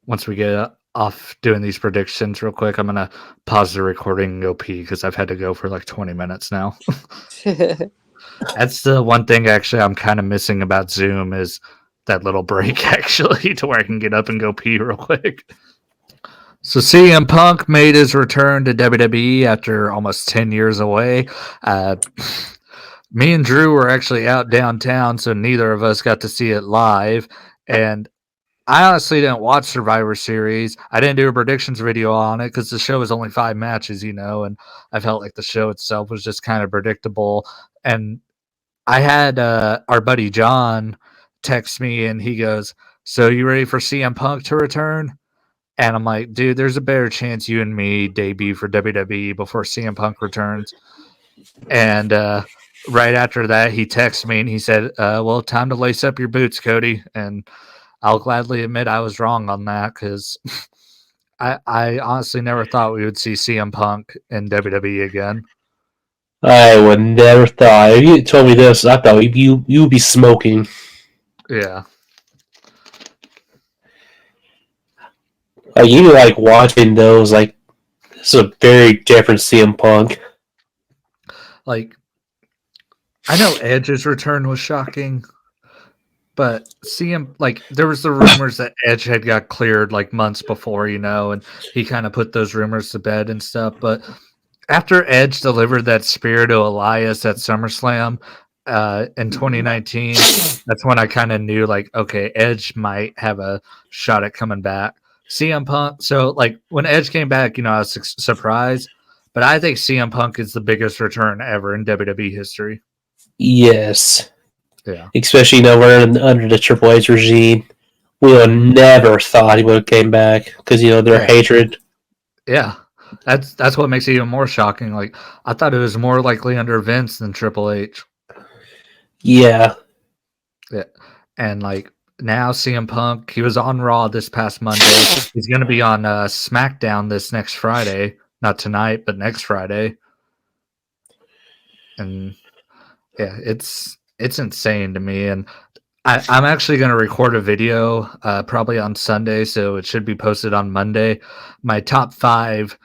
Speaker 1: once we get off doing these predictions real quick, I'm gonna pause the recording and go pee because I've had to go for like 20 minutes now. That's the one thing actually I'm kind of missing about Zoom is that little break actually to where I can get up and go pee real quick. So CM Punk made his return to WWE after almost 10 years away. Me and Drew were actually out downtown, so neither of us got to see it live. And I honestly didn't watch Survivor Series. I didn't do a predictions video on it because the show was only 5 matches, and I felt like the show itself was just kind of predictable. And I had our buddy John text me, and he goes, "So you ready for CM Punk to return?" And I'm like, "Dude, there's a better chance you and me debut for WWE before CM Punk returns." And right after that, he texted me and he said, "Well, time to lace up your boots, Cody." And I'll gladly admit I was wrong on that because I honestly never thought we would see CM Punk in WWE again.
Speaker 2: I would never thought. If you told me this, I thought you would be smoking.
Speaker 1: Yeah.
Speaker 2: Like, you like watching those, like, this is a very different CM Punk.
Speaker 1: Like, I know Edge's return was shocking, but CM, like, there was the rumors that Edge had got cleared like months before, and he kind of put those rumors to bed and stuff. But after Edge delivered that spear to Elias at SummerSlam in 2019, that's when I kind of knew, like, okay, Edge might have a shot at coming back. CM Punk, so, like, when Edge came back, I was surprised, but I think CM Punk is the biggest return ever in WWE history.
Speaker 2: Yes.
Speaker 1: Yeah.
Speaker 2: Especially, we're under the Triple H regime. We would have never thought he would have came back because, their hatred.
Speaker 1: Yeah. That's what makes it even more shocking. Like, I thought it was more likely under Vince than Triple H.
Speaker 2: Yeah.
Speaker 1: Yeah. And, like, now CM Punk, he was on Raw this past Monday. He's going to be on SmackDown this next Friday. Not tonight, but next Friday. And, yeah, it's insane to me. And I'm actually going to record a video probably on Sunday, so it should be posted on Monday. My top 5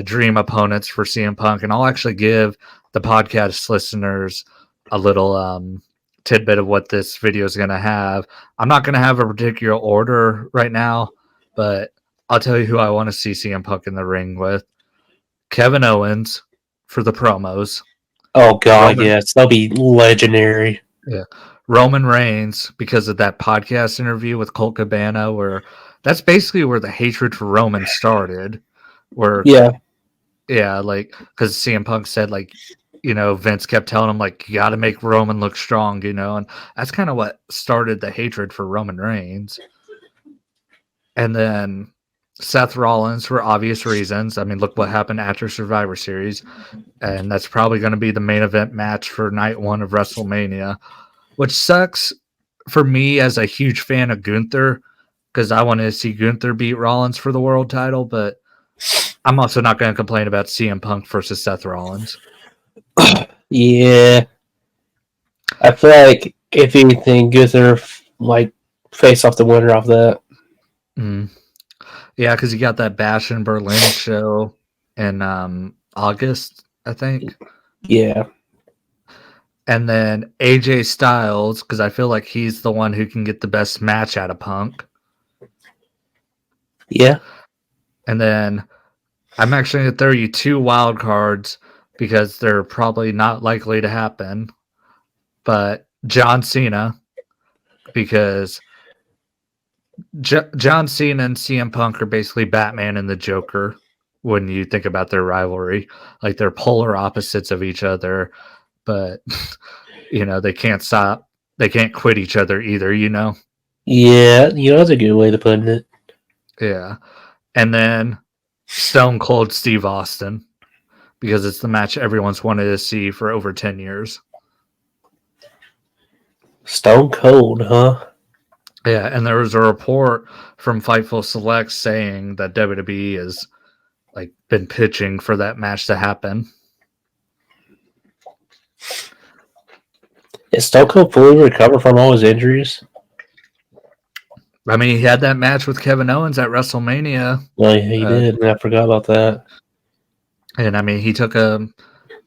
Speaker 1: dream opponents for CM Punk, and I'll actually give the podcast listeners a little tidbit of what this video is going to have. I'm not going to have a particular order right now, but I'll tell you who I want to see CM Punk in the ring with. Kevin Owens for the promos.
Speaker 2: Oh, God, yes. That'll be legendary.
Speaker 1: Yeah. Roman Reigns, because of that podcast interview with Colt Cabana, where that's basically where the hatred for Roman started. Where Yeah, like because CM Punk said Vince kept telling him you got to make Roman look strong, and that's kind of what started the hatred for Roman Reigns. And then Seth Rollins for obvious reasons. I mean, look what happened after Survivor Series, and that's probably going to be the main event match for night 1 of WrestleMania, which sucks for me as a huge fan of Gunther because I wanted to see Gunther beat Rollins for the world title, but I'm also not going to complain about CM Punk versus Seth Rollins.
Speaker 2: Yeah. I feel like, if anything, Gunther, face off the winner off that.
Speaker 1: Mm. Yeah, because you got that Bash in Berlin show in August, I think.
Speaker 2: Yeah.
Speaker 1: And then AJ Styles, because I feel like he's the one who can get the best match out of Punk.
Speaker 2: Yeah.
Speaker 1: And then I'm actually going to throw you 2 wild cards because they're probably not likely to happen. But John Cena, because John Cena and CM Punk are basically Batman and the Joker when you think about their rivalry. Like they're polar opposites of each other, but they can't stop. They can't quit each other either,
Speaker 2: Yeah, that's a good way to put it.
Speaker 1: Yeah. And then Stone Cold Steve Austin, because it's the match everyone's wanted to see for over 10 years.
Speaker 2: Stone Cold, huh?
Speaker 1: Yeah, and there was a report from Fightful Select saying that WWE has been pitching for that match to happen.
Speaker 2: Is Stone Cold fully recovered from all his injuries?
Speaker 1: I mean, he had that match with Kevin Owens at WrestleMania.
Speaker 2: Well, he did, and I forgot about that.
Speaker 1: And I mean, he took a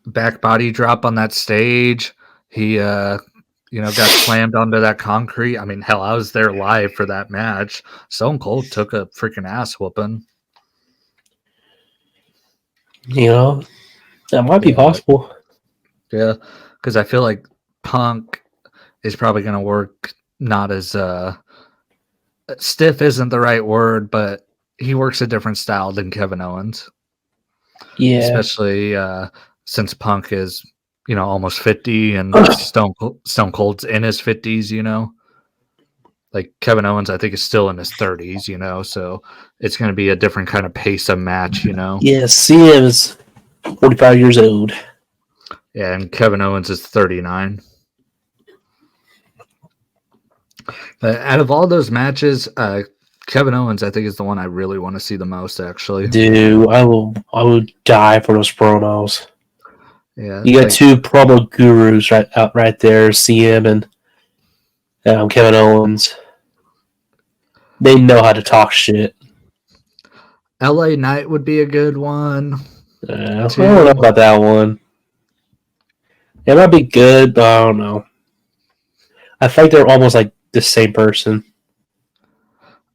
Speaker 1: back body drop on that stage. He, got slammed onto that concrete. I mean, hell, I was there live for that match. Stone Cold took a freaking ass whooping.
Speaker 2: That might be possible.
Speaker 1: Yeah, because I feel like Punk is probably going to work not as stiff isn't the right word, but he works a different style than Kevin Owens.
Speaker 2: Yeah.
Speaker 1: Especially since Punk is, almost 50 and Stone Cold's in his 50s, Like Kevin Owens, I think, is still in his 30s, so it's going to be a different kind of pace of match,
Speaker 2: Yeah, CM is 45 years old.
Speaker 1: Yeah, and Kevin Owens is 39. But out of all those matches, Kevin Owens, I think, is the one I really want to see the most, actually.
Speaker 2: Dude, I would die for those promos.
Speaker 1: Yeah,
Speaker 2: you got 2 promo gurus right there, CM and Kevin Owens. They know how to talk shit.
Speaker 1: LA Knight would be a good one.
Speaker 2: I don't know about that one. It might be good, but I don't know. I think they're almost like the same person.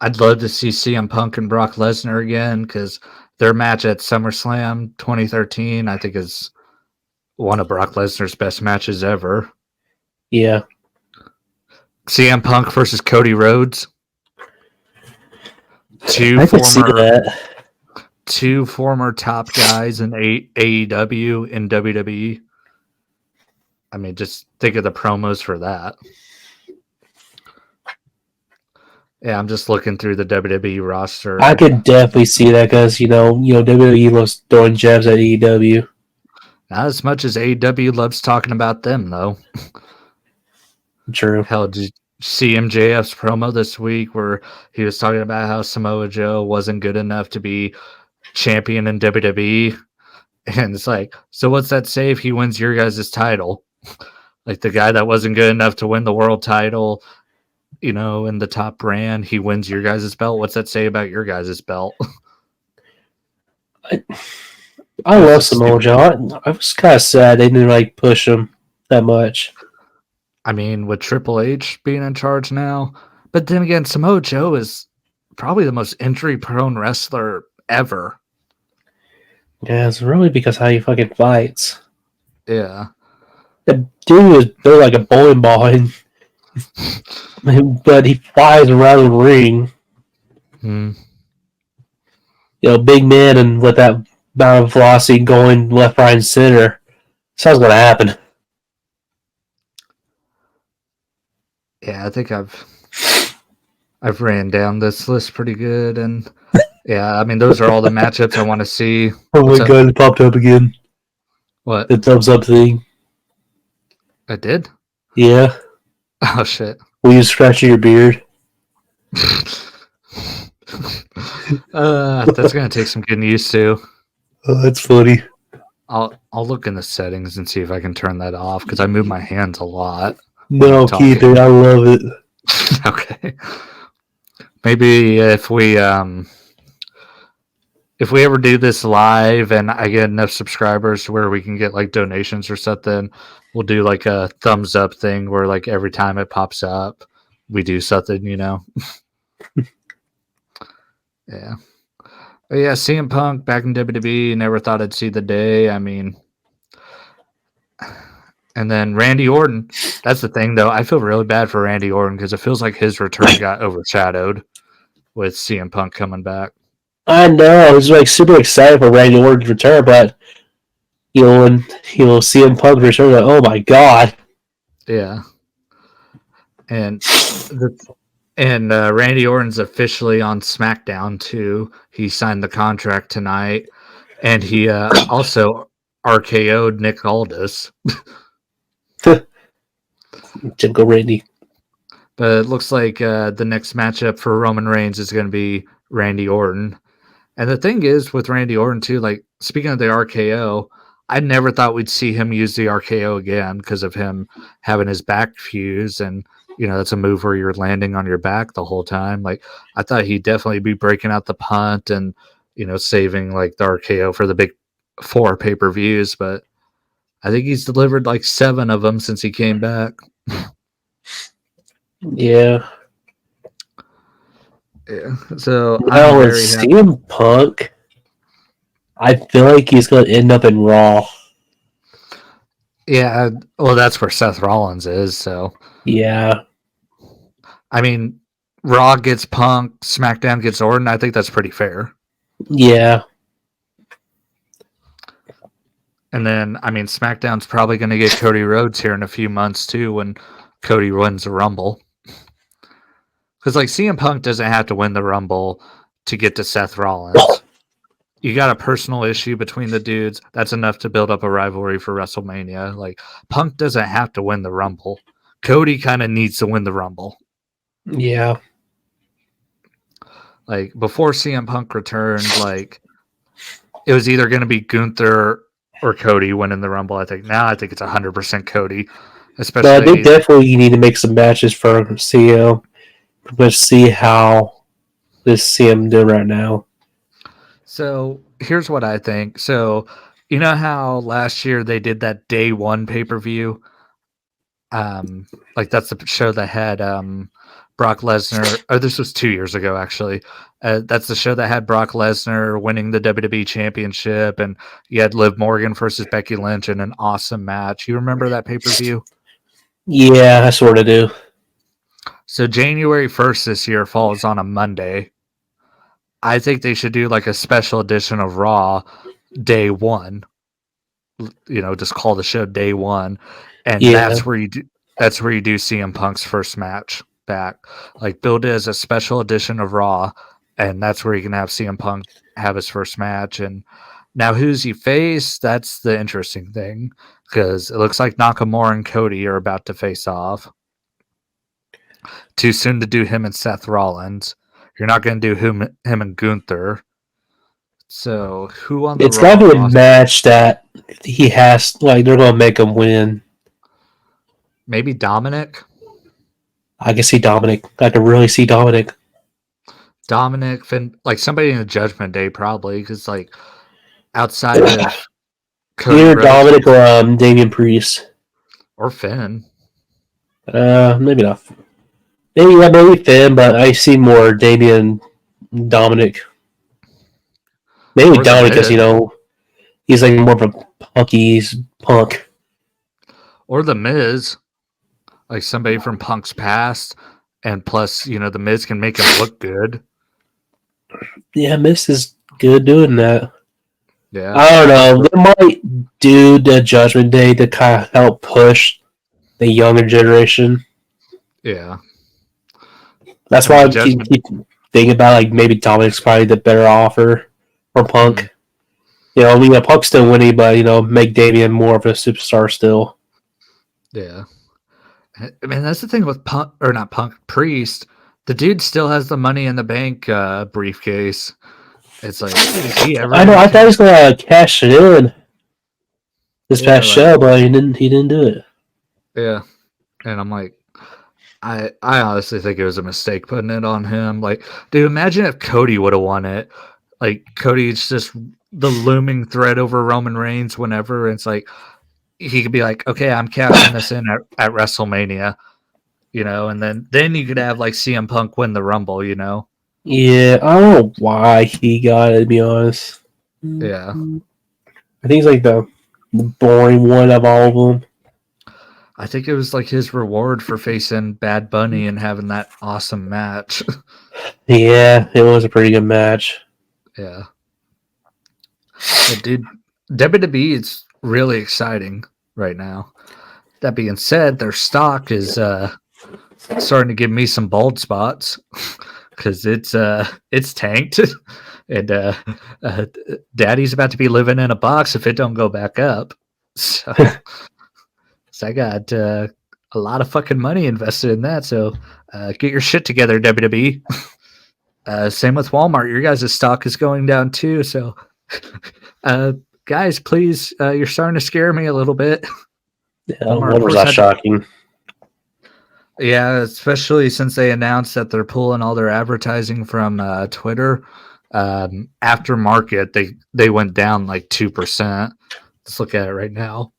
Speaker 1: I'd love to see CM Punk and Brock Lesnar again because their match at SummerSlam 2013, I think, is one of Brock Lesnar's best matches ever.
Speaker 2: Yeah.
Speaker 1: CM Punk versus Cody Rhodes. Two former top guys in AEW and WWE. I mean, just think of the promos for that. Yeah, I'm just looking through the WWE roster.
Speaker 2: I could definitely see that because WWE loves throwing jabs at AEW.
Speaker 1: Not as much as AEW loves talking about them, though.
Speaker 2: True.
Speaker 1: Hell, did you see MJF's promo this week where he was talking about how Samoa Joe wasn't good enough to be champion in WWE? And it's like, so what's that say if he wins your guys' title? Like the guy that wasn't good enough to win the world title, in the top brand, he wins your guys' belt. What's that say about your guys' belt?
Speaker 2: I love Samoa Joe. I was kind of sad they didn't push him that much.
Speaker 1: I mean, with Triple H being in charge now, but then again, Samoa Joe is probably the most injury-prone wrestler ever.
Speaker 2: Yeah, it's really because how he fucking fights.
Speaker 1: Yeah.
Speaker 2: The dude is built like a bowling ball, but he flies around the ring.
Speaker 1: Hmm.
Speaker 2: Big man and with that amount of velocity going left, right, and center. Something's going to happen.
Speaker 1: Yeah, I think I've ran down this list pretty good, and yeah, I mean those are all the matchups I want to see.
Speaker 2: Oh
Speaker 1: What's
Speaker 2: my
Speaker 1: up?
Speaker 2: god, it popped up again.
Speaker 1: What?
Speaker 2: The thumbs up thing.
Speaker 1: I did?
Speaker 2: Yeah.
Speaker 1: Oh shit.
Speaker 2: Will you scratch your beard?
Speaker 1: That's gonna take some getting used to.
Speaker 2: Oh, that's funny.
Speaker 1: I'll look in the settings and see if I can turn that off because I move my hands a lot.
Speaker 2: No,
Speaker 1: talking.
Speaker 2: keep it. I love it.
Speaker 1: Okay. Maybe if we ever do this live and I get enough subscribers to where we can get like donations or something, we'll do like a thumbs up thing where like every time it pops up, we do something, you know. Yeah. But yeah, CM Punk back in WWE, never thought I'd see the day. I mean, and then Randy Orton. That's the thing, though. I feel really bad for Randy Orton because it feels like his return got overshadowed with CM Punk coming back.
Speaker 2: I know. I was like super excited for Randy Orton's return, but when CM Punk return, like, oh my god.
Speaker 1: Yeah. And Randy Orton's officially on SmackDown too. He signed the contract tonight, and he also RKO'd Nick Aldis.
Speaker 2: Typical Randy.
Speaker 1: But it looks like the next matchup for Roman Reigns is going to be Randy Orton. And the thing is with Randy Orton too, like speaking of the RKO, I never thought we'd see him use the RKO again because of him having his back fuse, and you know that's a move where you're landing on your back the whole time. Like I thought he'd definitely be breaking out the punt and you know saving like the RKO for the big 4 pay-per-views, but I think he's delivered like 7 of them since he came back.
Speaker 2: Yeah.
Speaker 1: Yeah. So
Speaker 2: Well,
Speaker 1: I'm
Speaker 2: with
Speaker 1: very happy.
Speaker 2: CM Punk, I feel like he's going to end up in Raw.
Speaker 1: Yeah, well, that's where Seth Rollins is. So,
Speaker 2: Yeah.
Speaker 1: I mean, Raw gets Punk, SmackDown gets Orton. I think that's pretty fair.
Speaker 2: Yeah.
Speaker 1: And then, I mean, SmackDown's probably going to get Cody Rhodes here in a few months too when Cody wins the Rumble. Because, like, CM Punk doesn't have to win the Rumble to get to Seth Rollins. You got a personal issue between the dudes. That's enough to build up a rivalry for WrestleMania. Like, Punk doesn't have to win the Rumble. Cody kind of needs to win the Rumble.
Speaker 2: Yeah.
Speaker 1: Like, before CM Punk returned, like, it was either going to be Gunther or Cody winning the Rumble, I think. Now I think it's 100% Cody. Especially,
Speaker 2: But they definitely need to make some matches for CM. Let's see how this CM doing right now.
Speaker 1: So here's what I think. So you know how last year they did that day 1 pay-per-view? Like that's the show that had Brock Lesnar. Oh, this was 2 years ago, actually. That's the show that had Brock Lesnar winning the WWE Championship, and you had Liv Morgan versus Becky Lynch in an awesome match. You remember that pay-per-view?
Speaker 2: Yeah, I sort of do.
Speaker 1: So January 1st this year falls on a Monday. I think they should do like a special edition of Raw day 1. You know, just call the show day 1, and that's where you do CM Punk's first match back. Like build it as a special edition of Raw, and that's where you can have CM Punk have his first match. And now who's he face? That's the interesting thing because it looks like Nakamura and Cody are about to face off. Too soon to do him and Seth Rollins. You're not going to do him and Gunther. So who on the
Speaker 2: It's
Speaker 1: Raw
Speaker 2: got to be a
Speaker 1: roster?
Speaker 2: match that he has, like, they're going to make him win.
Speaker 1: Maybe Dominic?
Speaker 2: I can see Dominic. I can really see Dominic.
Speaker 1: Dominic, Finn, like somebody in the Judgment Day, probably, because like outside of Cody
Speaker 2: Either
Speaker 1: Rhodes
Speaker 2: Dominic or Damian Priest.
Speaker 1: or Finn.
Speaker 2: Maybe not. Maybe Finn, but I see more Damian Dominic. Maybe
Speaker 1: Or the
Speaker 2: Dominic because,
Speaker 1: Miz.
Speaker 2: he's like more of a punk.
Speaker 1: Or the Miz, like somebody from Punk's past, and plus, the Miz can make him look good.
Speaker 2: Yeah, Miz is good doing that.
Speaker 1: Yeah.
Speaker 2: I don't know. They might do the Judgment Day to kind of help push the younger generation.
Speaker 1: Yeah.
Speaker 2: That's why I keep thinking about like maybe Dominic's probably the better offer for Punk. Punk's still winning, but make Damian more of a superstar still.
Speaker 1: Yeah. I mean, that's the thing with Punk, or not Punk, Priest. The dude still has the Money in the Bank briefcase. It's like,
Speaker 2: I know. I thought he was gonna cash it in this past show, but he didn't. He didn't do it.
Speaker 1: Yeah, and I'm like, I honestly think it was a mistake putting it on him. Like, dude, imagine if Cody would have won it. Like, Cody's just the looming threat over Roman Reigns whenever. It's like he could be like, okay, I'm cashing this in at WrestleMania, and then you could have like CM Punk win the Rumble,
Speaker 2: Yeah, I don't know why he got it, to be honest.
Speaker 1: Yeah.
Speaker 2: I think he's like the boring one of all of them.
Speaker 1: I think it was like his reward for facing Bad Bunny and having that awesome match.
Speaker 2: Yeah, it was a pretty good match.
Speaker 1: Yeah. Dude, WWE is really exciting right now. That being said, their stock is starting to give me some bald spots because it's tanked, and Daddy's about to be living in a box if it don't go back up. So, I got a lot of fucking money invested in that. So get your shit together, WWE. Same with Walmart. Your guys' stock is going down too. So, guys, please, you're starting to scare me a little bit.
Speaker 2: Yeah, what was that shocking?
Speaker 1: Yeah, especially since they announced that they're pulling all their advertising from Twitter. After market, they went down like 2%. Let's look at it right now.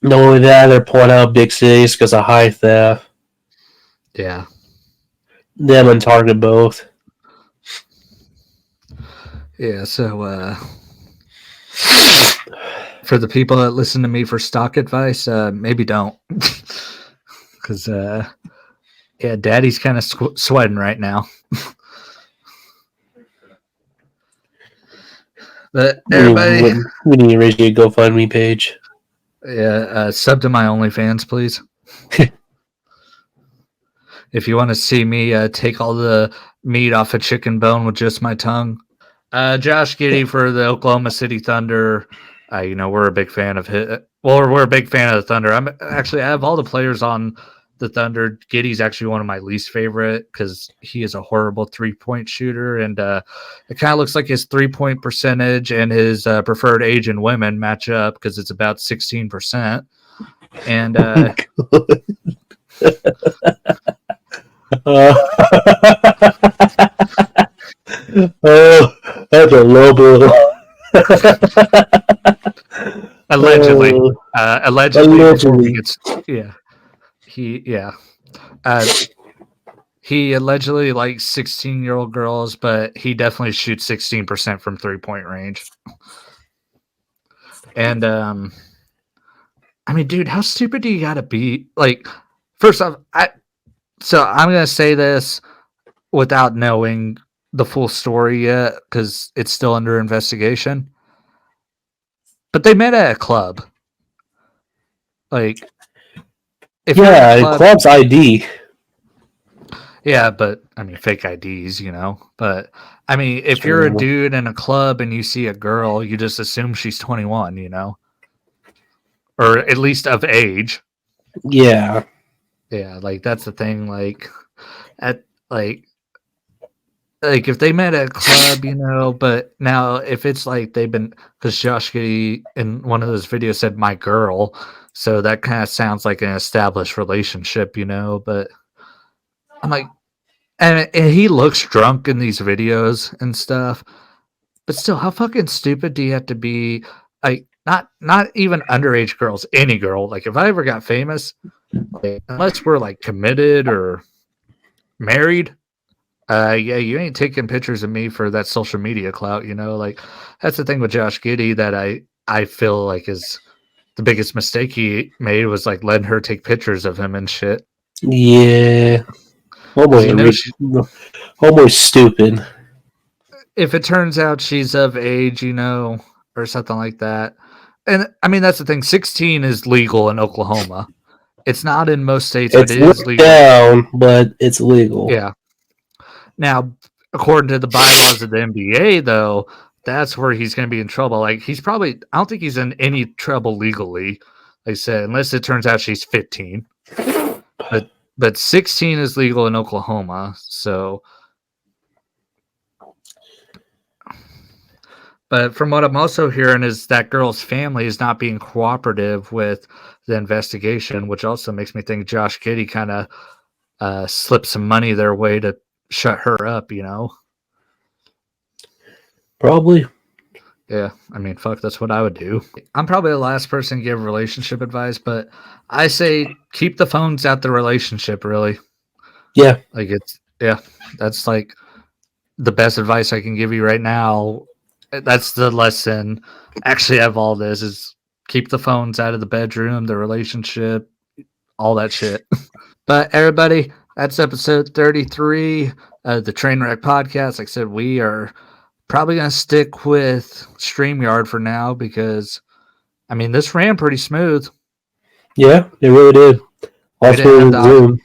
Speaker 2: Not only that, they're pulling out big cities because of high theft.
Speaker 1: Yeah.
Speaker 2: Them and Target both.
Speaker 1: Yeah, so for the people that listen to me for stock advice, maybe don't. Because, yeah, Daddy's kind of sweating right now. But everybody...
Speaker 2: We need to raise you a GoFundMe page.
Speaker 1: Yeah, sub to my OnlyFans, please. If you want to see me take all the meat off a chicken bone with just my tongue. Josh Giddey for the Oklahoma City Thunder. We're a big fan of we're a big fan of the Thunder. I have all the players on the Thunder. Giddey's actually one of my least favorite because he is a horrible 3-point shooter, and it kind of looks like his 3-point percentage and his preferred age in women match up because it's about 16%. And
Speaker 2: oh, that's a low blow.
Speaker 1: Allegedly. He allegedly likes 16-year-old girls, but he definitely shoots 16% from 3-point range. And I mean, dude, how stupid do you gotta be? Like, first off, I'm gonna say this without knowing the full story yet because it's still under investigation. But they met at a club. Like,
Speaker 2: club's ID.
Speaker 1: Yeah, but I mean, fake IDs, But I mean, if you're a dude in a club and you see a girl, you just assume she's 21, or at least of age.
Speaker 2: Yeah.
Speaker 1: Yeah, like that's the thing. Like, if they met at a club, but now if it's like because Josh Giddey in one of those videos said my girl, so that kind of sounds like an established relationship, but I'm like, and he looks drunk in these videos and stuff, but still, how fucking stupid do you have to be? Like, not even underage girls, any girl. Like, if I ever got famous, like, unless we're like committed or married, yeah, you ain't taking pictures of me for that social media clout, Like, that's the thing with Josh Giddey that I feel like is the biggest mistake he made was like letting her take pictures of him and shit.
Speaker 2: Yeah. Almost stupid.
Speaker 1: If it turns out she's of age, or something like that. And I mean, that's the thing. 16 is legal in Oklahoma. It's not in most states, but
Speaker 2: It's
Speaker 1: it is
Speaker 2: looked
Speaker 1: legal.
Speaker 2: down, but it's legal.
Speaker 1: Yeah. Now, according to the bylaws of the NBA, though, that's where he's going to be in trouble. Like, he's probably, I don't think he's in any trouble legally, like I said, unless it turns out she's 15. But 16 is legal in Oklahoma. So, but from what I'm also hearing is that girl's family is not being cooperative with the investigation, which also makes me think Josh Giddey kind of slipped some money their way to shut her up, you know?
Speaker 2: Probably.
Speaker 1: Yeah, I mean, fuck, that's what I would do. I'm probably the last person to give relationship advice, but I say keep the phones out the relationship, really.
Speaker 2: Yeah.
Speaker 1: Like, that's like the best advice I can give you right now. That's the lesson actually of all this is keep the phones out of the bedroom, the relationship, all that shit. But everybody, that's episode 33 of the Trainwreck Podcast. Like I said, we are probably going to stick with StreamYard for now because, I mean, this ran pretty smooth.
Speaker 2: Yeah, it really did. Also, Zoom.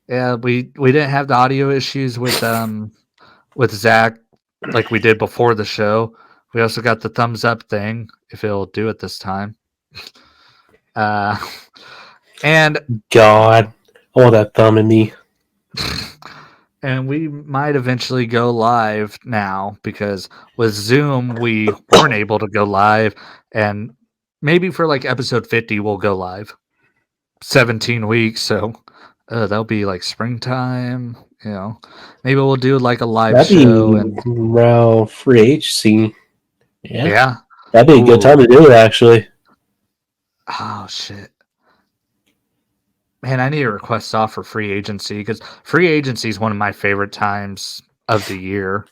Speaker 1: Yeah, we didn't have the audio issues with Zach like we did before the show. We also got the thumbs up thing if it'll do it this time. And
Speaker 2: God, I want that thumb in me.
Speaker 1: And we might eventually go live now because with Zoom, we weren't able to go live. And maybe for like episode 50, we'll go live. 17 weeks. So that'll be like springtime. You know, maybe we'll do like a live show. And
Speaker 2: around free agency.
Speaker 1: Yeah.
Speaker 2: That'd be a good time to do it, actually.
Speaker 1: Oh, shit. Man, I need a request off for free agency because free agency is one of my favorite times of the year.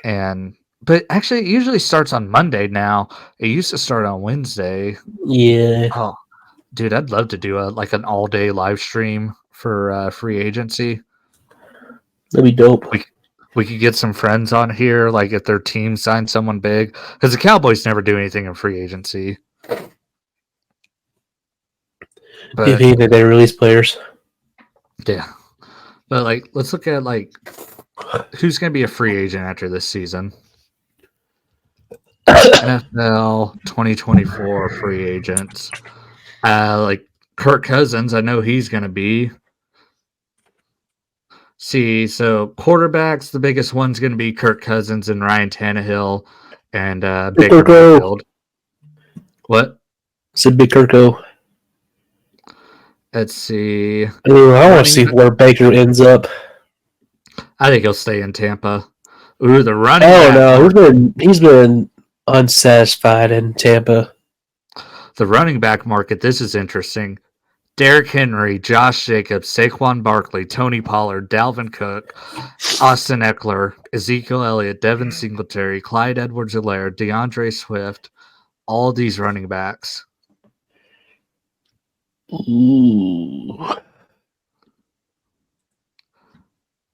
Speaker 1: But actually, it usually starts on Monday now. It used to start on Wednesday.
Speaker 2: Yeah.
Speaker 1: Oh, dude, I'd love to do an all-day live stream for free agency.
Speaker 2: That'd be dope.
Speaker 1: We could get some friends on here, like if their team signs someone big, because the Cowboys never do anything in free agency.
Speaker 2: But if either they release players.
Speaker 1: Yeah. But like let's look at like who's gonna be a free agent after this season. NFL 2024 free agents. Like Kirk Cousins, I know he's gonna be. See, so quarterbacks, the biggest one's gonna be Kirk Cousins and Ryan Tannehill and Baker Mayfield. What?
Speaker 2: Said Big Kirko.
Speaker 1: Let's see.
Speaker 2: I want to see where Baker ends up.
Speaker 1: I think he'll stay in Tampa. Ooh, the running.
Speaker 2: Oh no, he's been unsatisfied in Tampa.
Speaker 1: The running back market. This is interesting. Derrick Henry, Josh Jacobs, Saquon Barkley, Tony Pollard, Dalvin Cook, Austin Eckler, Ezekiel Elliott, Devin Singletary, Clyde Edwards-Helaire, DeAndre Swift. All these running backs.
Speaker 2: Ooh.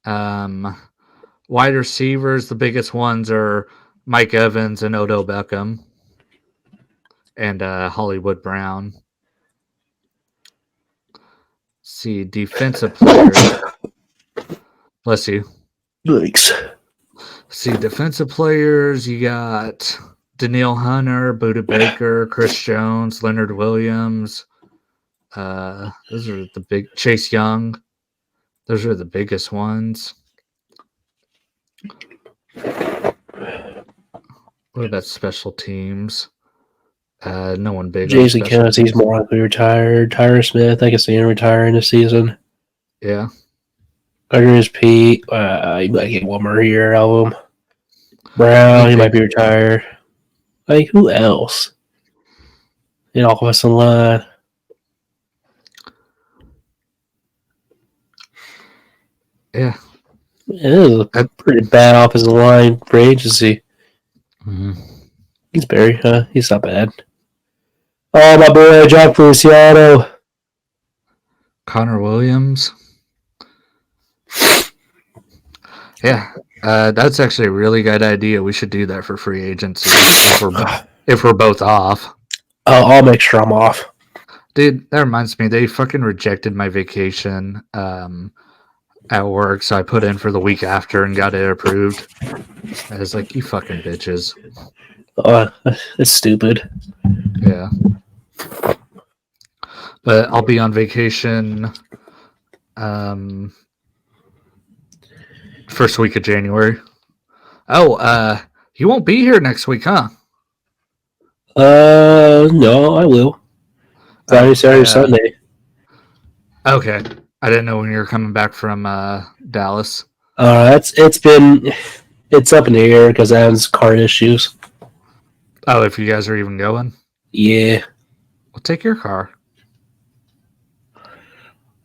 Speaker 1: Wide receivers, the biggest ones are Mike Evans and Odell Beckham and Hollywood Brown. See, defensive players. Bless you.
Speaker 2: Thanks.
Speaker 1: See, defensive players, you got Danielle Hunter, Budda Baker, Chris Jones, Leonard Williams. Those are the big Chase Young. Those are the biggest ones. What about special teams? No one big.
Speaker 2: Jason Kelsey's more likely retired. Tyron Smith, I can see him retiring this season.
Speaker 1: Yeah.
Speaker 2: Gardner's Pete. You might get one more year out of him. Brown, he might be retired. Like, who else? In offensive line.
Speaker 1: Yeah.
Speaker 2: It is a pretty bad offensive line for agency.
Speaker 1: Mm-hmm.
Speaker 2: He's Barry, huh? He's not bad. Oh, my boy, John Feliciano.
Speaker 1: Connor Williams. Yeah. That's actually a really good idea. We should do that for free agency if we're both off.
Speaker 2: I'll make sure I'm off.
Speaker 1: Dude, that reminds me. They fucking rejected my vacation at work, so I put in for the week after and got it approved. I was like, you fucking bitches.
Speaker 2: It's stupid.
Speaker 1: Yeah. But I'll be on vacation first week of January. Oh, you won't be here next week, huh?
Speaker 2: No, I will. Friday, Saturday, Sunday.
Speaker 1: Okay. I didn't know when you were coming back from Dallas.
Speaker 2: It's up in the air because Adam's car issues.
Speaker 1: Oh, if you guys are even going?
Speaker 2: Yeah.
Speaker 1: Well, take your car.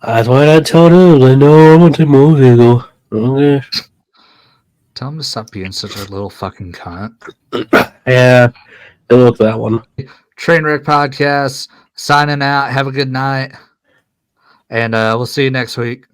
Speaker 2: That's why I told him. I know I want to move vehicle. Okay.
Speaker 1: Tell him to stop being such a little fucking cunt.
Speaker 2: Yeah. I look that one.
Speaker 1: Trainwreck Podcast, signing out. Have a good night. And we'll see you next week.